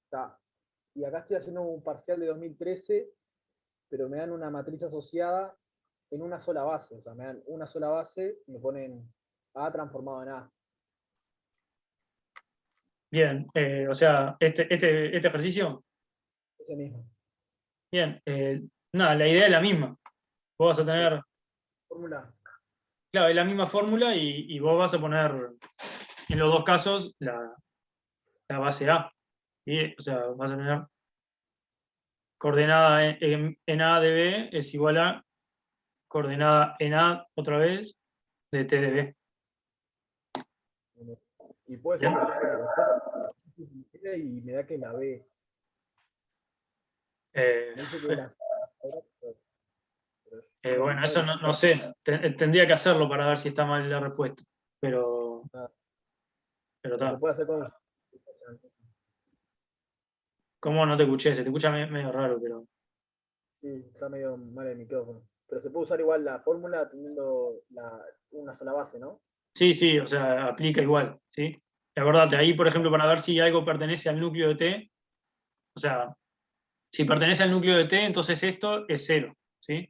Está. Y acá estoy haciendo un parcial de 2013, pero me dan una matriz asociada en una sola base. O sea, me dan una sola base y me ponen A transformado en A. bien. O sea, este ejercicio, Ese mismo. bien. Nada, la idea es la misma. Vos vas a tener, Fórmula. claro, es la misma fórmula y vos vas a poner, en los dos casos, la base A. ¿Sí? O sea, vas a tener coordenada en A de B es igual a coordenada en A otra vez de T de B. Y puede ser ¿Bien? que y me da que la B. Eh, Me dice que la bueno, eso no sé. Tendría que hacerlo para ver si está mal la respuesta. Pero se está. puede hacer con. ¿Cómo no te escuché? Se te escucha medio raro, pero. Sí, está medio mal el micrófono. Pero se puede usar igual la fórmula teniendo una sola base, ¿no? Sí, sí, o sea, aplica igual, ¿sí? Y acordate, ahí, por ejemplo, para ver si algo pertenece al núcleo de T, o sea, si pertenece al núcleo de T, entonces esto es 0, ¿sí?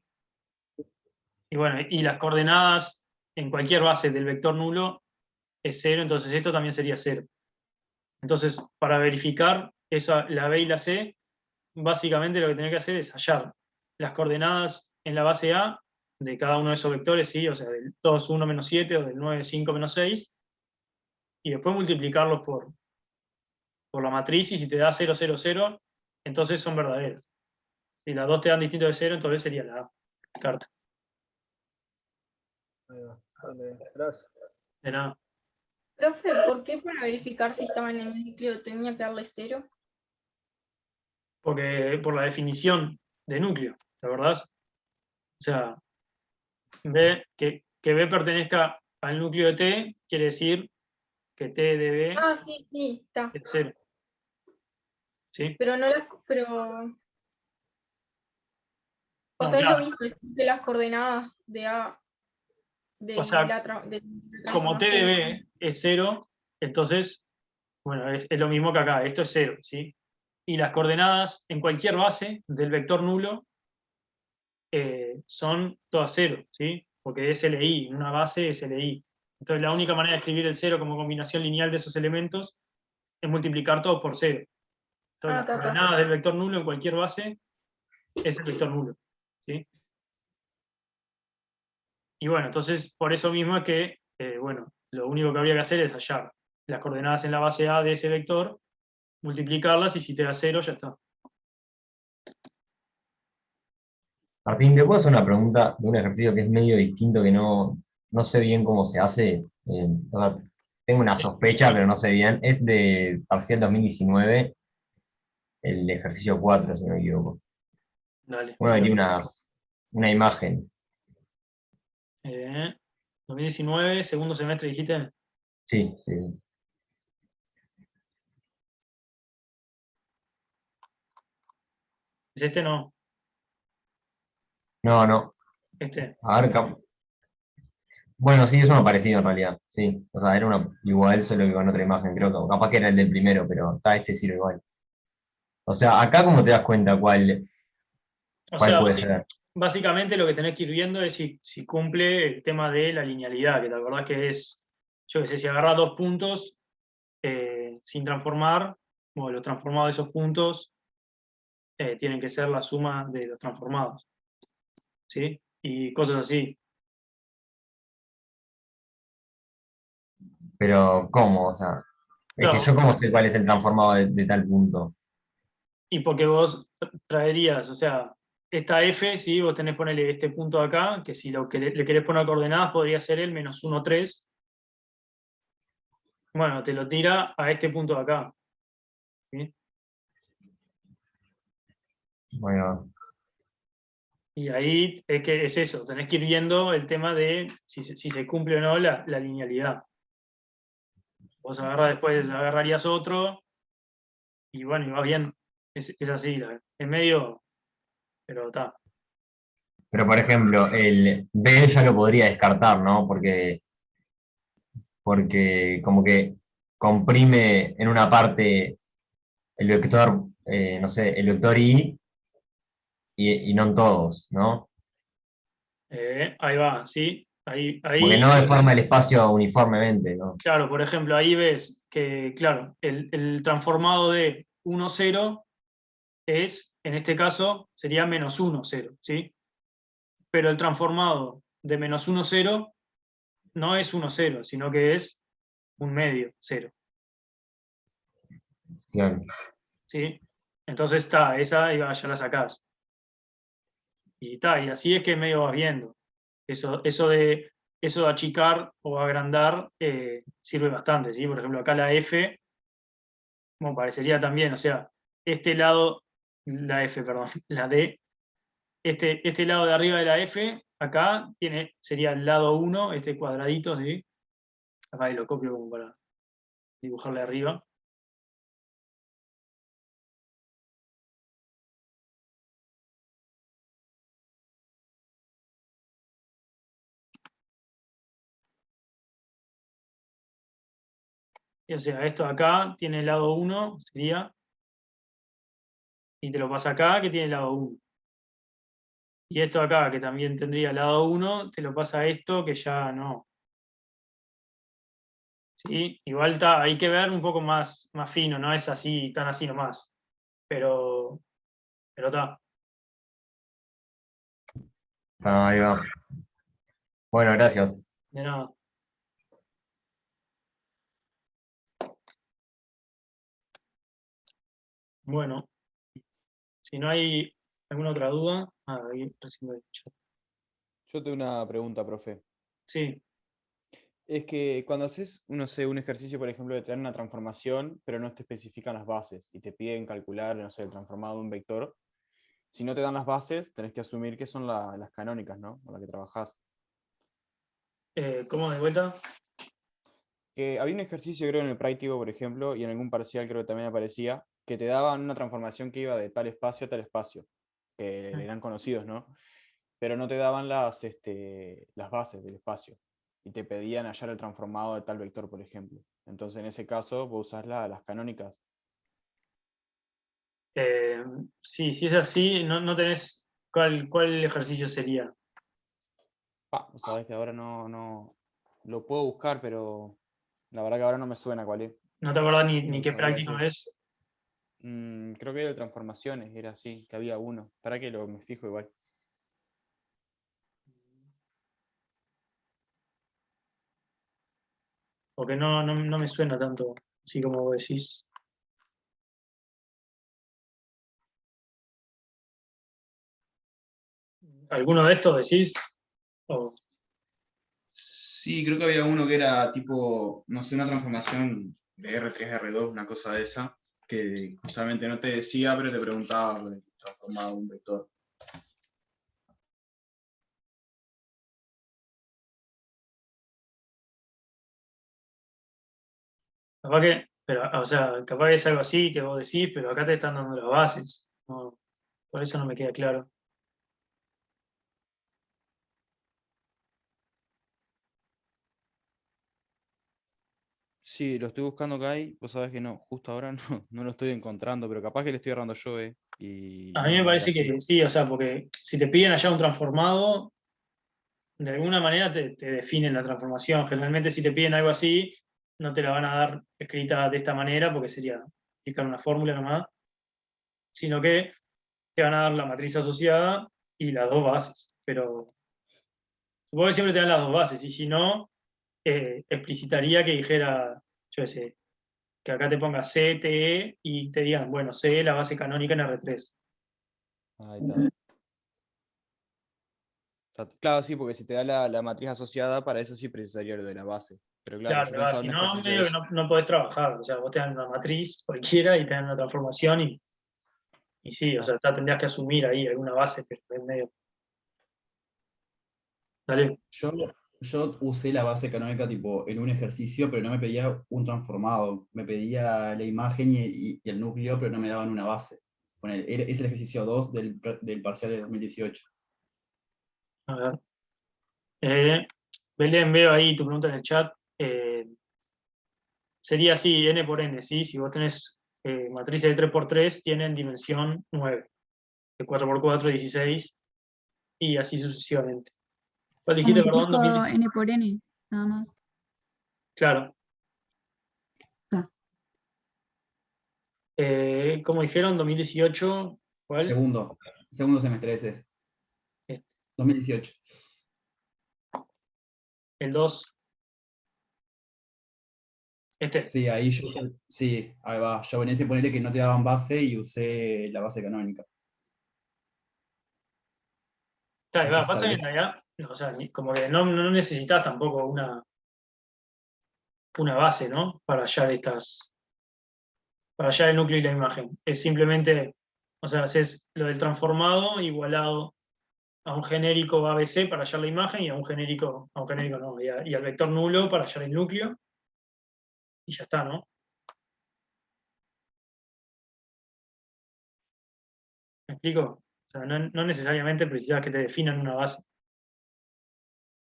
Y bueno, y las coordenadas en cualquier base del vector nulo es 0, entonces esto también sería 0. Entonces, para verificar eso, la B y la C, básicamente lo que tenés que hacer es hallar las coordenadas en la base A de cada uno de esos vectores, ¿sí? O sea, del 2, 1, menos 7 o del 9, 5, menos 6, y después multiplicarlos por la matriz, y si te da 0, 0, 0, entonces son verdaderos. Si las dos te dan distinto de 0, entonces sería la A. Carta. Ahí va. Vale, gracias. De nada. Profe, ¿por qué para verificar si estaba en el núcleo tenía que darle 0? Porque por la definición de núcleo, ¿la verdad? O sea, que B pertenezca al núcleo de T, quiere decir que T de B Ah, sí, sí, está. es 0. ¿Sí? Pero no las. Pero. O No, sea, es lo claro. mismo de las coordenadas de A. De O sea, de la como T de transformación. B es 0, entonces, bueno, es lo mismo que acá, esto es 0, ¿sí? Y las coordenadas en cualquier base del vector nulo son todas 0, ¿sí? Porque es LI, una base es LI. Entonces la única manera de escribir el 0 como combinación lineal de esos elementos es multiplicar todos por 0. Entonces las Está. coordenadas del vector nulo en cualquier base es el vector nulo, ¿sí? Y bueno, entonces por eso mismo es que, bueno, lo único que habría que hacer es hallar las coordenadas en la base A de ese vector multiplicarlas y si te da 0 ya está. Martín, ¿te puedo hacer una pregunta de un ejercicio que es medio distinto, que no sé bien cómo se hace? O sea, tengo una sospecha, pero no sé bien. Es de parcial 2019, el ejercicio 4 si no me equivoco. Dale. Uno que tiene una imagen. 2019, segundo semestre, dijiste. Sí, sí. ¿Es este? No. No, no. Este. A ver, bueno, sí, es uno parecido en realidad. Sí. O sea, era uno igual, solo que con otra imagen, creo que capaz que era el del primero, pero está, este sirve igual. O sea, acá cómo te das cuenta O cuál sea, puede ser. básicamente lo que tenés que ir viendo es si cumple el tema de la linealidad, que te acordás que es, yo qué sé, si agarrás 2 puntos sin transformar, bueno, los transformados de esos puntos tienen que ser la suma de los transformados, ¿sí? Y cosas así. Pero, ¿cómo? O sea, es que Claro, yo cómo sé cuál es el transformado de tal punto. y porque vos traerías, o sea, esta f, ¿sí? Vos tenés ponerle este punto acá, que si lo que le querés poner coordenadas podría ser el menos 1, 3. Bueno, te lo tira a este punto de acá, ¿sí? Bueno, Y ahí es que es eso, tenés que ir viendo el tema de si se cumple o no la linealidad. Vos después agarrarías otro, y bueno, y vas bien. Es así, es medio, pero está. pero por ejemplo, el B ya lo podría descartar, ¿no? Porque como que comprime en una parte el vector, no sé, el vector y no en todos, ¿no? Ahí va, ¿sí? Porque Ahí, no deforma el espacio uniformemente, ¿no? claro, por ejemplo, ahí ves que, claro, el transformado de 1, 0 es, en este caso, sería menos 1, 0, ¿sí? Pero el transformado de menos 1, 0 no es 1, 0, sino que es un medio, 0, Claro. ¿sí? Entonces está, esa ya la sacás. Y está, y así es que medio vas viendo. Eso de achicar o agrandar sirve bastante, ¿sí? Por ejemplo, acá la F, bueno, parecería también, o sea, este lado, la F, perdón, la D, este lado de arriba de la F, acá sería el lado 1, este cuadradito, ¿sí? Acá lo copio como para dibujarle arriba. Y, o sea, esto de acá tiene el lado 1, sería, y te lo pasa acá, que tiene el lado 1. Y esto de acá, que también tendría el lado 1, te lo pasa a esto, que ya no. ¿Sí? Igual hay que ver un poco más fino, no es así, tan así nomás. Pero está. Ah, ahí va. Bueno, gracias. De nada. Bueno, si no hay alguna otra duda. Ahí recién lo he dicho. Yo tengo una pregunta, profe. Sí, Es que cuando haces, no sé, un ejercicio, por ejemplo, de tener una transformación, pero no te especifican las bases y te piden calcular, no sé, el transformado de un vector, si no te dan las bases, tenés que asumir que son las canónicas, ¿no? Con las que trabajás. ¿cómo de vuelta? Que había un ejercicio, creo, en el práctico, por ejemplo, y en algún parcial creo que también aparecía, que te daban una transformación que iba de tal espacio a tal espacio, que eran conocidos, ¿no? Pero no te daban las bases del espacio y te pedían hallar el transformado de tal vector, por ejemplo. Entonces, en ese caso, vos usás las canónicas. Sí, si es así, no tenés. ¿Cuál ejercicio sería? Sabes que ahora no lo puedo buscar, pero la verdad que ahora no me suena cuál es. ¿No te acordás No ni te qué sabría práctico decir. es? Creo que era de transformaciones, era así, que había uno. Para que me fijo igual. Porque no me suena tanto, así como vos decís. ¿Alguno de estos decís? O- Sí, creo que había uno que era tipo, no sé, una transformación de R3 a R2, una cosa de esa, que justamente no te decía, pero te preguntaba lo de transformar un vector. Capaz que, pero, o sea, capaz que es algo así que vos decís, pero acá te están dando las bases. No, por eso no me queda claro. Sí, lo estoy buscando acá y vos sabés que no, justo ahora no lo estoy encontrando, pero capaz que le estoy errando yo, y A mí no, me no era parece así. que sí, o sea, porque si te piden allá un transformado, de alguna manera te definen la transformación. Generalmente si te piden algo así, no te la van a dar escrita de esta manera, porque sería explicar una fórmula nomás, sino que te van a dar la matriz asociada y las dos bases. Pero supongo que siempre te dan las dos bases, y si no, explicitaría que dijera, yo qué sé, que acá te ponga C, T, E, y te digan, bueno, C, la base canónica en R3. Ahí está. Claro, sí, porque si te da la matriz asociada, para eso sí precisaría lo de la base. Pero claro, Claro, yo pensaba si en un no, ejercicio de medio que eso. no podés trabajar. O sea, vos te dan una matriz cualquiera y te dan una transformación y sí, o sea, tendrías que asumir ahí alguna base, pero es medio. Dale. Yo, yo usé la base canónica tipo en un ejercicio, pero no me pedía un transformado. Me pedía la imagen y el núcleo, pero no me daban una base. Es el ejercicio 2 del parcial de 2018. A ver. Belén, veo ahí tu pregunta en el chat. Sería así, n por n, ¿sí? Si vos tenés matrices de 3 por 3 tienen dimensión 9, de 4 por 4 16, y así sucesivamente. ¿Cuál Lo dijiste, perdón? multiplico 2017. n por n, nada más. Claro. Ah, ¿Cómo dijeron? 2018, ¿cuál? Segundo semestre ese, Este, 2018. el 2. Este. Sí, sí, ahí va. Yo en ese ponerle que no te daban base y usé la base canónica. Está, No sé si está pasa que bien. en realidad, no, o sea, como que no necesitas tampoco una base, ¿no? Para hallar el núcleo y la imagen. Es simplemente, o sea, haces lo del transformado igualado a un genérico ABC para hallar la imagen y a un genérico no, y al vector nulo para hallar el núcleo, y ya está, ¿no? ¿Me explico? O sea, no necesariamente precisas que te definan una base.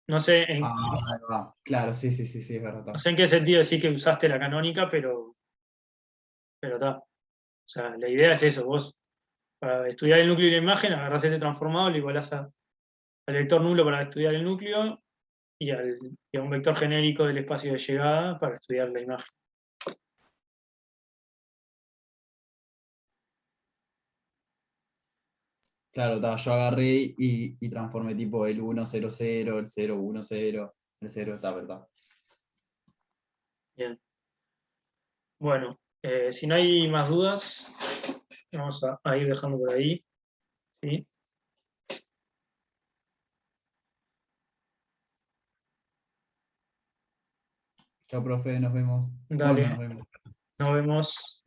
No sé en, Ah, ahí va. Claro, sí, sí, sí, sí, es verdad. no sé en qué sentido decir que usaste la canónica, pero está. O sea, la idea es eso, vos para estudiar el núcleo y la imagen, agarrás este transformado, lo igualás al vector nulo para estudiar el núcleo y a un vector genérico del espacio de llegada para estudiar la imagen. Claro, yo agarré y transformé tipo el 1, 0, 0, el 0, 1, 0, el 0, está verdad. Bien. Bueno, si no hay más dudas, vamos a ir dejando por ahí. ¿Sí? Chao, profe, nos vemos. Dale, ¿Cuándo nos vemos? nos vemos.